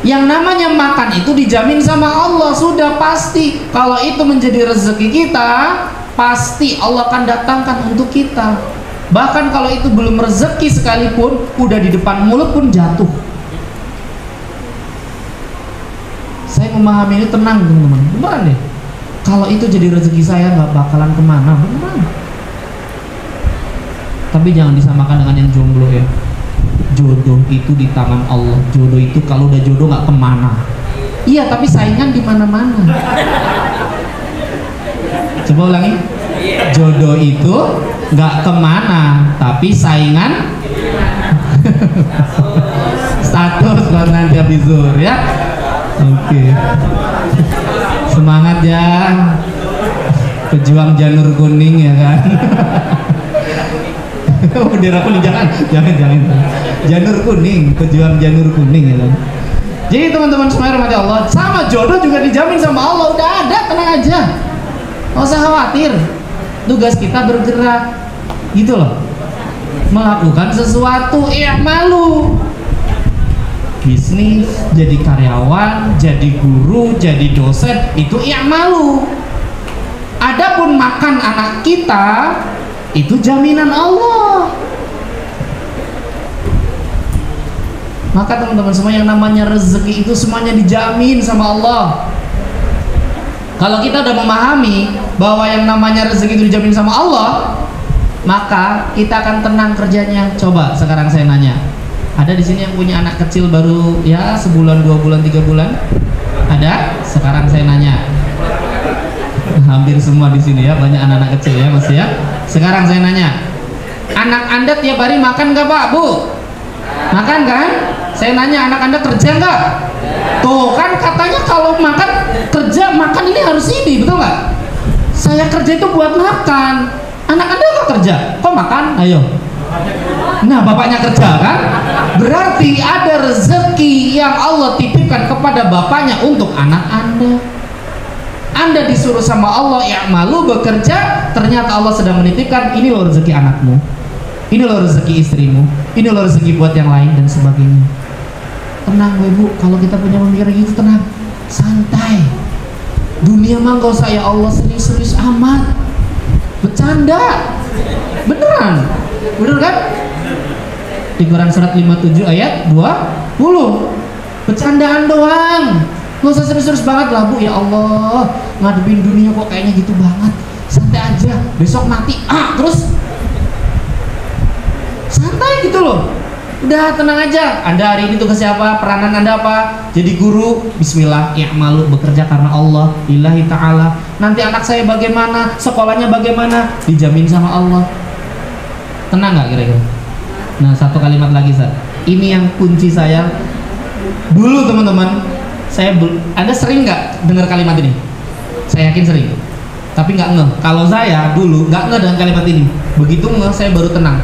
S1: Yang namanya makan itu dijamin sama Allah, sudah pasti. Kalau itu menjadi rezeki kita, pasti Allah akan datangkan untuk kita. Bahkan kalau itu belum rezeki sekalipun, udah di depan mulut pun jatuh. Saya memahami ini, tenang teman-teman, beneran deh. Kalau itu jadi rezeki saya, nggak bakalan kemana, beneran. Tapi jangan disamakan dengan yang jomblo ya. Jodoh itu di tangan Allah. Jodoh itu kalau udah jodoh nggak kemana. Iya, tapi saingan di mana-mana. Coba ulangi. Jodoh itu nggak kemana, tapi saingan. Status nanti habis zuhur ya. Oke. Semangat ya, pejuang janur kuning ya kan. Bendera kuning, jangan. Janur kuning, pejuang janur kuning ya kan. Jadi teman-teman semua rahmati Allah, sama jodoh juga dijamin sama Allah, udah ada, tenang aja, nggak usah khawatir. Tugas kita bergerak, gitu loh, melakukan sesuatu, malu. Bisnis, jadi karyawan, jadi guru, jadi dosen, itu malu. Adapun makan anak kita, itu jaminan Allah. Maka teman-teman semua, yang namanya rezeki itu semuanya dijamin sama Allah. Kalau kita udah memahami bahwa yang namanya rezeki itu dijamin sama Allah, maka kita akan tenang kerjanya. Coba sekarang saya nanya, ada di sini yang punya anak kecil baru ya sebulan, 2 bulan, 3 bulan? Ada? Sekarang saya nanya. Hampir semua di sini ya, banyak anak-anak kecil ya Mas ya. Sekarang saya nanya, anak Anda tiap hari makan nggak Pak, Bu? Makan kan? Saya nanya, anak Anda kerja nggak? Tuh kan katanya kalau makan kerja, makan ini harus ini, betul nggak? Saya kerja itu buat makan. Anak Anda nggak kerja, kok makan? Ayo. Nah, bapaknya kerja kan? Berarti ada rezeki yang Allah titipkan kepada bapaknya untuk anak Anda. Anda disuruh sama Allah, malu bekerja, ternyata Allah sedang menitipkan, ini loh rezeki anakmu, ini loh rezeki istrimu, ini loh rezeki buat yang lain dan sebagainya. Tenang Bu, kalau kita punya pemikiran gitu tenang, santai. Dunia mah gak usah ya Allah serius-serius amat, bercanda, beneran, bener kan? Di Quran surat 57 ayat 20, bercandaan doang. Gak usah serius-serius banget lah Bu, ya Allah, ngadepin dunia kok kayaknya gitu banget. Santai aja, besok mati, terus santai gitu loh. Udah tenang aja. Anda hari ini tugasnya apa? Peranan Anda apa? Jadi guru, bismillah, malu bekerja karena Allah, lillahi ta'ala. Nanti anak saya bagaimana? Sekolahnya bagaimana? Dijamin sama Allah. Tenang gak kira-kira? Nah, satu kalimat lagi Ustaz. Ini yang kunci saya. Dulu teman-teman, Anda sering nggak dengar kalimat ini? Saya yakin sering, tapi nggak ngeh. Kalau saya dulu nggak ngeh dengan kalimat ini, begitu ngeh saya baru tenang.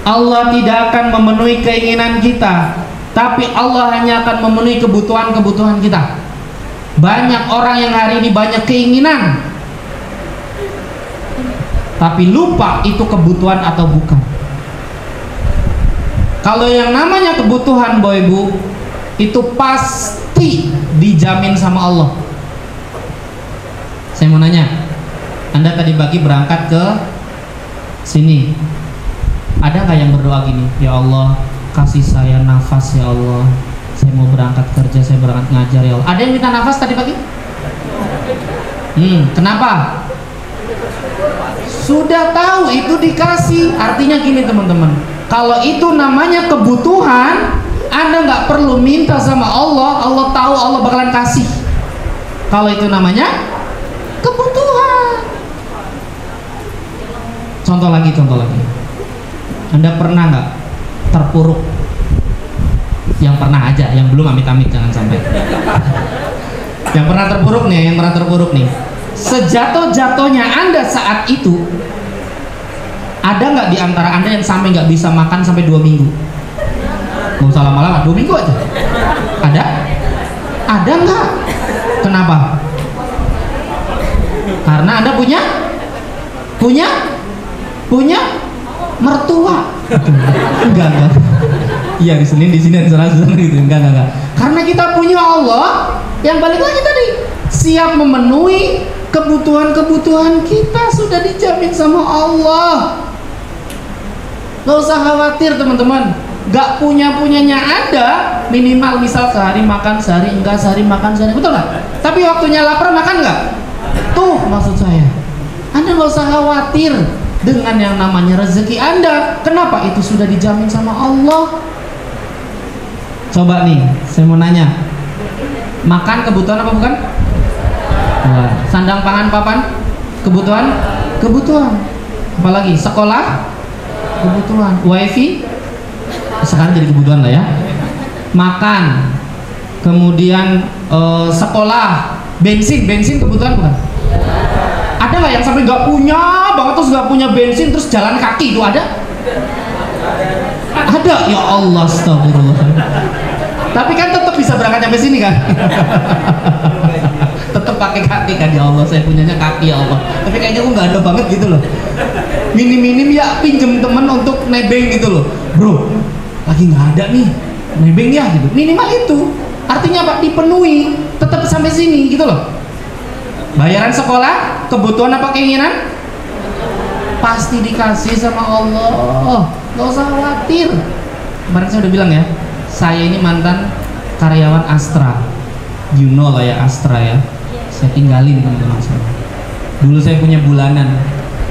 S1: Allah tidak akan memenuhi keinginan kita, tapi Allah hanya akan memenuhi kebutuhan-kebutuhan kita. Banyak orang yang hari ini banyak keinginan, tapi lupa itu kebutuhan atau bukan. Kalau yang namanya kebutuhan Bapak Ibu, itu pasti dijamin sama Allah. Saya mau nanya, Anda tadi pagi berangkat ke sini, ada nggak yang berdoa gini, ya Allah kasih saya nafas ya Allah, saya mau berangkat kerja, saya berangkat ngajar ya Allah. Ada yang minta nafas tadi pagi? Kenapa? Sudah tahu itu dikasih. Artinya gini teman-teman, kalau itu namanya kebutuhan, Anda nggak perlu minta sama Allah, Allah tahu, Allah bakalan kasih. Kalau itu namanya kebutuhan. Contoh lagi. Anda pernah nggak terpuruk? Yang pernah aja, yang belum amit-amit jangan sampai. Yang pernah terpuruk nih, sejatuh-jatuhnya Anda saat itu, ada nggak di antara Anda yang sampai nggak bisa makan sampai 2 minggu? Nggak usah lama-lama, 2 minggu aja. Ada nggak? Kenapa? Karena Anda punya mertua. Enggak. Iya di Senin di sini ada Selasa gitu. Enggak. Karena kita punya Allah yang balik lagi tadi siap memenuhi kebutuhan kita, sudah dijamin sama Allah. Gak usah khawatir teman-teman. Gak punyanya Anda minimal misal sehari makan, sehari enggak, sehari makan, sehari, betul nggak? Tapi waktunya lapar makan nggak? Tuh maksud saya. Anda gak usah khawatir dengan yang namanya rezeki Anda. Kenapa? Itu sudah dijamin sama Allah. Coba nih, saya mau nanya, makan kebutuhan apa bukan? Nah, sandang pangan papan kebutuhan. Apalagi sekolah kebutuhan, wifi sekarang jadi kebutuhan lah ya. Makan, kemudian sekolah, bensin kebutuhan bukan? Ada nggak yang sampai nggak punya banget terus nggak punya bensin terus jalan kaki itu ada? Ada, ya Allah, astagfirullah. Tapi kan tetap bisa berangkat sampai sini kan? Tetap pakai kaki kan, ya Allah, saya punyanya kaki ya Allah. Tapi kayaknya aku nggak ada banget gitu loh. Minim ya pinjem temen untuk nebeng gitu loh. Bro, lagi nggak ada nih, nebeng ya gitu. Minimal itu. Artinya apa? Dipenuhi, tetap sampai sini gitu loh. Bayaran sekolah, kebutuhan apa keinginan? Pasti dikasih sama Allah. Gak usah khawatir. Kemarin saya udah bilang ya, saya ini mantan karyawan Astra. You know lah ya Astra ya. Saya tinggalin teman-teman saya. Dulu saya punya bulanan,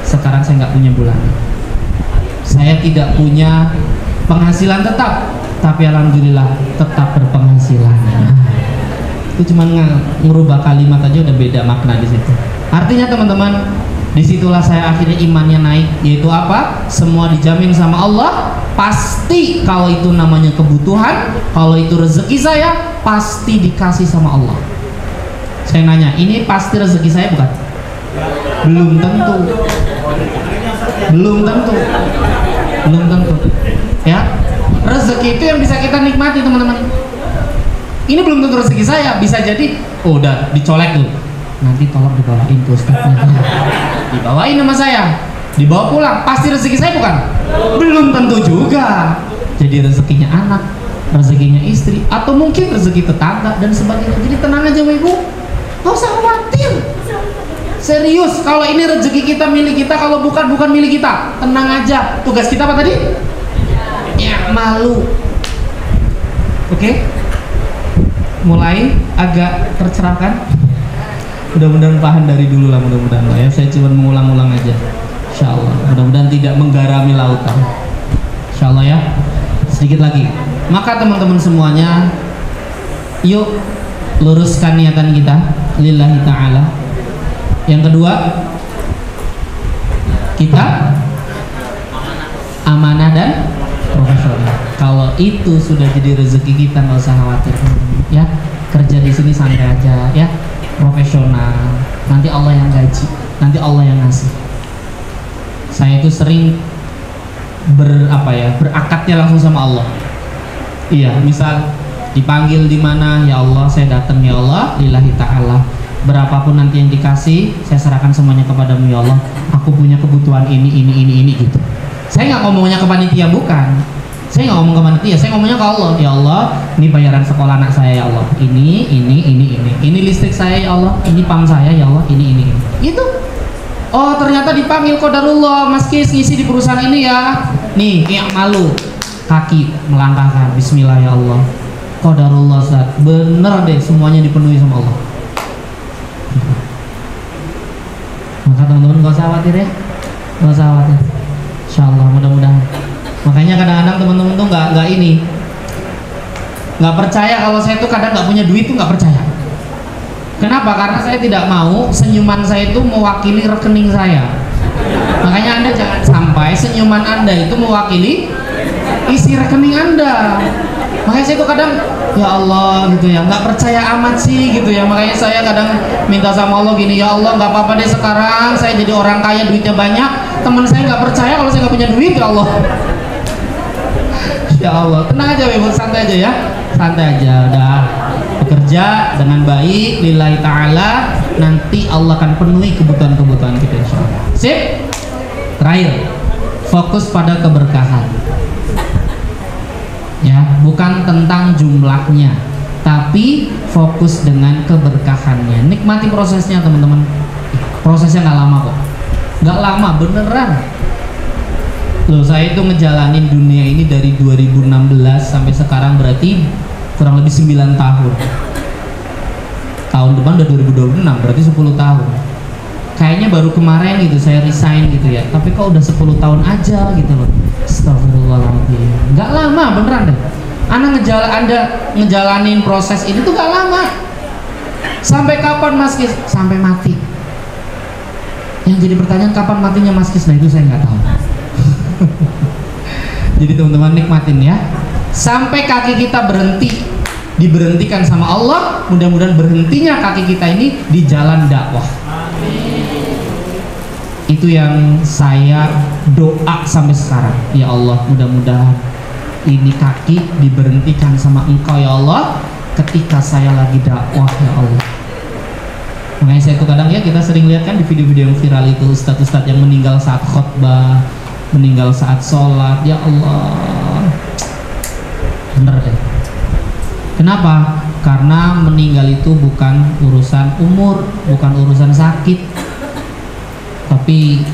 S1: sekarang saya nggak punya bulanan. Saya tidak punya penghasilan tetap, tapi alhamdulillah tetap berpenghasilan. Itu cuma ngerubah kalimat aja udah beda makna di situ. Artinya teman-teman, disitulah saya akhirnya imannya naik, yaitu apa? Semua dijamin sama Allah. Pasti kalau itu namanya kebutuhan, kalau itu rezeki saya, pasti dikasih sama Allah. Saya nanya, ini pasti rezeki saya bukan? Belum tentu. Ya, rezeki itu yang bisa kita nikmati teman-teman. Ini belum tentu rezeki saya, bisa jadi udah dicolek tuh. Nanti tolong dibawain ke ustadznya. Dibawain sama saya, dibawa pulang, pasti rezeki saya bukan? Belum tentu juga. Jadi rezekinya anak, rezekinya istri, atau mungkin rezeki tetangga dan sebagainya. Jadi tenang aja ibu, nggak usah khawatir. Serius, kalau ini rezeki kita, milik kita, kalau bukan milik kita, tenang aja. Tugas kita apa tadi? Ya malu. Oke? Mulai agak tercerahkan. Mudah-mudahan paham dari dulu lah, mudah-mudahan lah ya. Saya cuma mengulang-ulang aja. Insya Allah. Mudah-mudahan tidak menggarami lautan. Insya Allah ya. Sedikit lagi. Maka teman-teman semuanya, yuk luruskan niatan kita lillahi ta'ala. Yang kedua, kita amanah dan profesional. Kalau itu sudah jadi rezeki kita, nggak usah khawatir ya. Kerja di sini santai aja ya, profesional. Nanti Allah yang gaji, nanti Allah yang ngasih. Saya itu sering berakadnya langsung sama Allah. Iya, misal dipanggil di mana, ya Allah saya datang ya Allah lillahi ta'ala. Berapapun nanti yang dikasih, saya serahkan semuanya kepadamu ya Allah. Aku punya kebutuhan ini gitu. Saya nggak ngomongnya ke panitia, bukan. Saya nggak ngomong ke panitia, saya ngomongnya ke Allah. Ya Allah, ini bayaran sekolah anak saya ya Allah. Ini listrik saya ya Allah. Ini pam saya ya Allah. Ini. Gitu. Oh ternyata dipanggil qadarullah, Mas Kis ngisi di perusahaan ini ya. Nih, yang malu. Kaki melangkahkan. Bismillah ya Allah. Qadarullah Ustaz. Bener deh, semuanya dipenuhi sama Allah. Maka teman-teman gak usah khawatir ya, gak usah khawatir. Insya Allah mudah-mudahan. Makanya kadang-kadang teman-teman tuh nggak percaya kalau saya tuh kadang nggak punya duit tuh nggak percaya. Kenapa? Karena saya tidak mau senyuman saya itu mewakili rekening saya. Makanya Anda jangan sampai senyuman Anda itu mewakili isi rekening Anda. Makanya saya tuh kadang ya Allah gitu ya, nggak percaya amat sih gitu ya. Makanya saya kadang minta sama Allah gini, ya Allah nggak apa-apa deh sekarang saya jadi orang kaya, duitnya banyak, teman saya nggak percaya kalau saya nggak punya duit ya Allah. Ya Allah, tenang aja ibu, santai aja ya, santai aja, udah bekerja dengan baik lillahi ta'ala, nanti Allah akan penuhi kebutuhan-kebutuhan kita insya Allah. Sip. Terakhir, fokus pada keberkahan. Ya, bukan tentang jumlahnya, tapi fokus dengan keberkahannya. Nikmati prosesnya teman-teman. Prosesnya nggak lama kok, nggak lama beneran. Loh, saya itu ngejalanin dunia ini dari 2016 sampai sekarang, berarti kurang lebih 9 tahun. Tahun depan udah 2026, berarti 10 tahun. Kayaknya baru kemarin gitu saya resign gitu ya, tapi kok udah 10 tahun aja gitu loh. Astagfirullahaladzim. Nggak lama beneran deh. Anda ngejalanin proses ini tuh nggak lama. Sampai kapan Mas Kis? Sampai mati. Yang jadi pertanyaan kapan matinya Mas Kis? Nah itu saya nggak tahu. Jadi teman-teman nikmatin ya, sampai kaki kita berhenti, diberhentikan sama Allah. Mudah-mudahan berhentinya kaki kita ini di jalan dakwah. Itu yang saya doa sampai sekarang. Ya Allah, mudah-mudahan ini kaki diberhentikan sama Engkau ya Allah ketika saya lagi dakwah ya Allah. Makanya saya tuh kadang ya, kita sering lihat kan di video-video yang viral itu ustadz-ustadz yang meninggal saat khutbah, meninggal saat sholat. Ya Allah, bener deh. Kenapa? Karena meninggal itu bukan urusan umur, bukan urusan sakit, tapi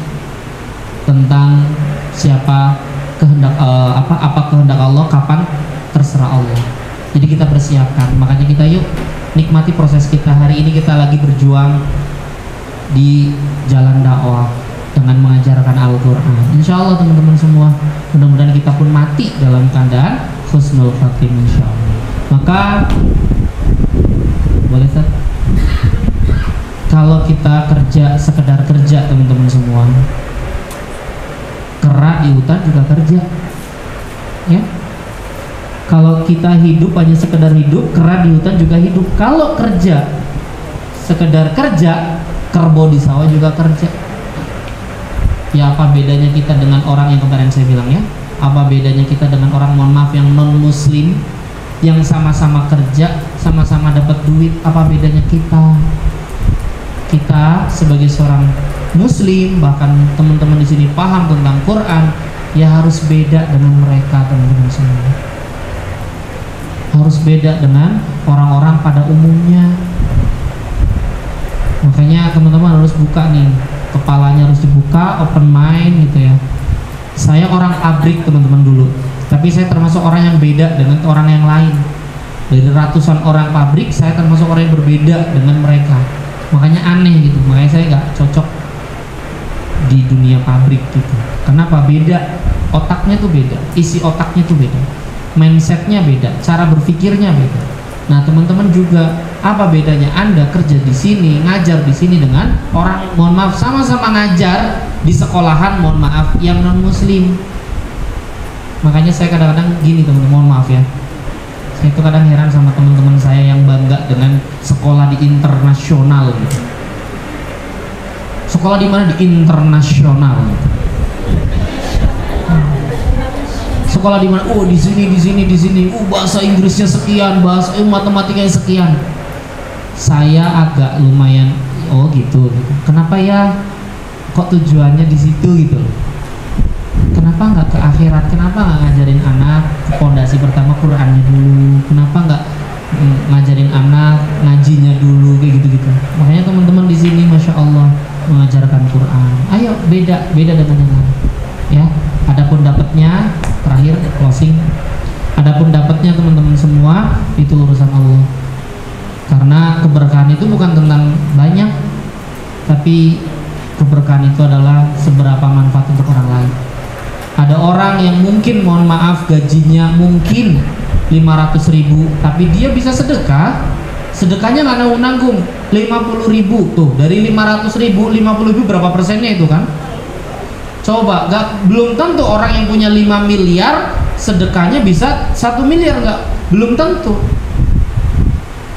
S1: tentang siapa kehendak, apa kehendak Allah, kapan terserah Allah. Jadi kita persiapkan. Makanya kita yuk nikmati proses kita. Hari ini kita lagi berjuang di jalan dakwah dengan mengajarkan Al-Quran. Insya Allah teman-teman semua, mudah-mudahan kita pun mati dalam keadaan husnul khatimah insya Allah. Maka boleh Ustaz? Kalau kita kerja sekedar kerja teman-teman semua, kera di hutan juga kerja ya. Kalau kita hidup hanya sekedar hidup, kera di hutan juga hidup. Kalau kerja sekedar kerja, kerbau di sawah juga kerja. Ya apa bedanya kita dengan orang yang kemarin saya bilang ya? Apa bedanya kita dengan orang, mohon maaf, yang non muslim, yang sama-sama kerja, sama-sama dapat duit? Apa bedanya kita? Kita sebagai seorang muslim, bahkan teman-teman di sini paham tentang Quran, ya harus beda dengan mereka teman-teman semua. Harus beda dengan orang-orang pada umumnya. Makanya teman-teman harus buka nih, kepalanya harus dibuka, open mind gitu ya. Saya orang pabrik teman-teman dulu, tapi saya termasuk orang yang beda dengan orang yang lain. Dari ratusan orang pabrik, saya termasuk orang yang berbeda dengan mereka. Makanya aneh gitu, makanya saya nggak cocok di dunia pabrik gitu. Kenapa? Beda, otaknya tuh beda, isi otaknya tuh beda, mindsetnya beda, cara berpikirnya beda. Nah teman-teman juga, apa bedanya Anda kerja di sini, ngajar di sini dengan orang, mohon maaf, sama-sama ngajar di sekolahan, mohon maaf, yang non muslim. Makanya saya kadang-kadang gini teman-teman, mohon maaf ya, saya itu kadang heran sama teman-teman saya yang bangga dengan sekolah di internasional gitu. Sekolah di mana? Di internasional gitu. Sekolah di mana? Oh di sini. Bahasa Inggrisnya sekian, bahasa matematikanya sekian. Saya agak lumayan, oh gitu. Kenapa ya? Kok tujuannya di situ gitu? Kenapa nggak ke akhirat? Kenapa nggak ngajarin anak fondasi pertama Qurannya dulu? Kenapa nggak ngajarin anak ngajinya dulu kayak gitu-gitu? Makanya teman-teman di sini, masya Allah, mengajarkan Quran. Ayo beda dengan yang lain. Ya, adapun dapatnya, terakhir closing. Adapun dapatnya teman-teman semua itu urusan Allah. Karena keberkahan itu bukan tentang banyak, tapi keberkahan itu adalah seberapa manfaat untuk orang lain. Ada orang yang mungkin, mohon maaf, gajinya mungkin 500.000, tapi dia bisa sedekah. Sedekahnya nggak nanggung 50.000 tuh, dari 500.000, 50.000 berapa persennya itu kan? Coba, belum tentu orang yang punya 5 miliar sedekahnya bisa 1 miliar, belum tentu.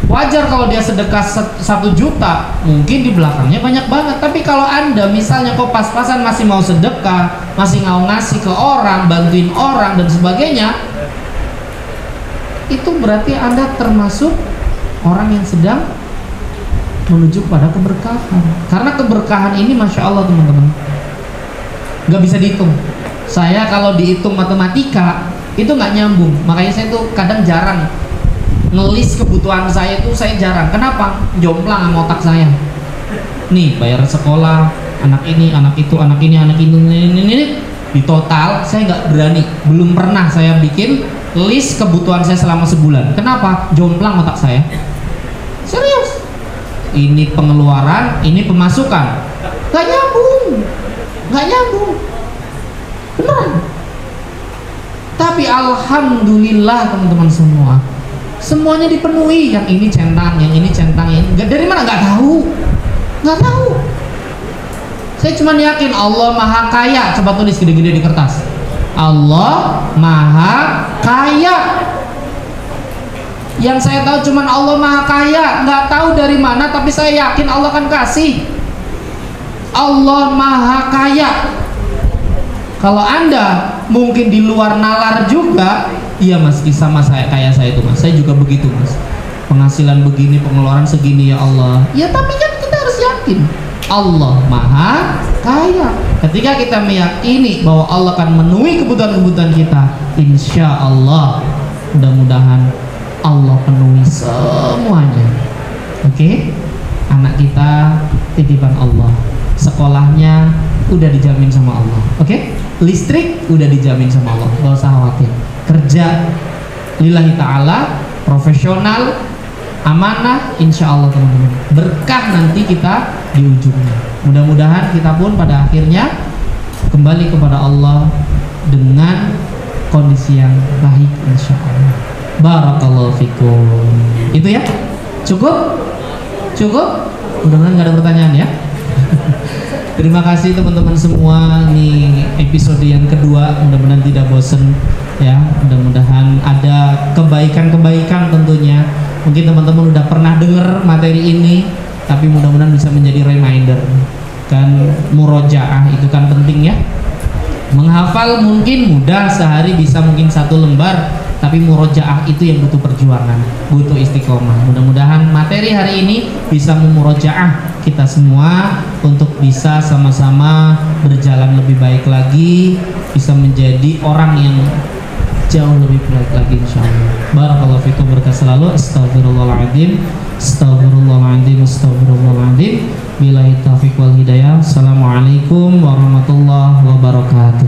S1: Wajar kalau dia sedekah 1 juta, mungkin di belakangnya banyak banget. Tapi kalau Anda misalnya kok pas-pasan masih mau sedekah, masih mau ngasih ke orang, bantuin orang dan sebagainya, itu berarti Anda termasuk orang yang sedang menuju pada keberkahan. Karena keberkahan ini masya Allah teman-teman, nggak bisa dihitung. Saya kalau dihitung matematika itu nggak nyambung, makanya saya tuh kadang jarang ngelis kebutuhan saya, itu saya jarang. Kenapa? Jomplang sama otak saya. Nih bayar sekolah anak ini, anak itu, anak ini, anak ini. Di total saya nggak berani, belum pernah saya bikin list kebutuhan saya selama sebulan. Kenapa? Jomplang otak saya. Serius. Ini pengeluaran, ini pemasukan. Nggak nyambung, nggak nyambung. Beneran. Tapi alhamdulillah teman-teman semua, semuanya dipenuhi. Yang ini centang, yang ini centang, yang ini. Dari mana? Nggak tahu, nggak tahu. Saya cuma yakin Allah Maha Kaya. Coba tulis gede-gede di kertas. Allah Maha Kaya. Yang saya tahu cuma Allah Maha Kaya. Nggak tahu dari mana, tapi saya yakin Allah akan kasih. Allah Maha Kaya. Kalau Anda mungkin di luar nalar juga, iya mas, sama saya kayak saya itu mas. Saya juga begitu mas. Penghasilan begini, pengeluaran segini ya Allah. Ya tapi kan kita harus yakin Allah Maha Kaya. Ketika kita meyakini bahwa Allah akan memenuhi kebutuhan-kebutuhan kita, insya Allah mudah-mudahan Allah penuhi semuanya. Oke? Anak kita titipan Allah, sekolahnya udah dijamin sama Allah. Oke? Listrik udah dijamin sama Allah, gak usah khawatir. Kerja lillahi ta'ala, profesional, amanah, insya Allah teman-teman, berkah nanti kita di ujungnya. Mudah-mudahan kita pun pada akhirnya kembali kepada Allah dengan kondisi yang baik, insya Allah. Barakallahu fikum. Itu ya? Cukup? Cukup? Mudah-mudahan gak ada pertanyaan ya. Terima kasih teman-teman semua. Ini episode yang kedua, mudah-mudahan tidak bosen ya. Mudah-mudahan ada kebaikan-kebaikan tentunya. Mungkin teman-teman udah pernah dengar materi ini, tapi mudah-mudahan bisa menjadi reminder. Kan murojaah itu kan penting ya. Menghafal mungkin mudah, sehari bisa mungkin 1 lembar, tapi murojaah itu yang butuh perjuangan, butuh istiqomah. Mudah-mudahan materi hari ini bisa memurojaah kita semua untuk bisa sama-sama berjalan lebih baik lagi, bisa menjadi orang yang jauh lebih baik lagi insyaallah. Barakallahu fikum, berkah selalu. Astagfirullahaladzim, astagfirullahaladzim, astagfirullahaladzim. Billahi taufiq wal hidayah. Assalamualaikum warahmatullahi wabarakatuh.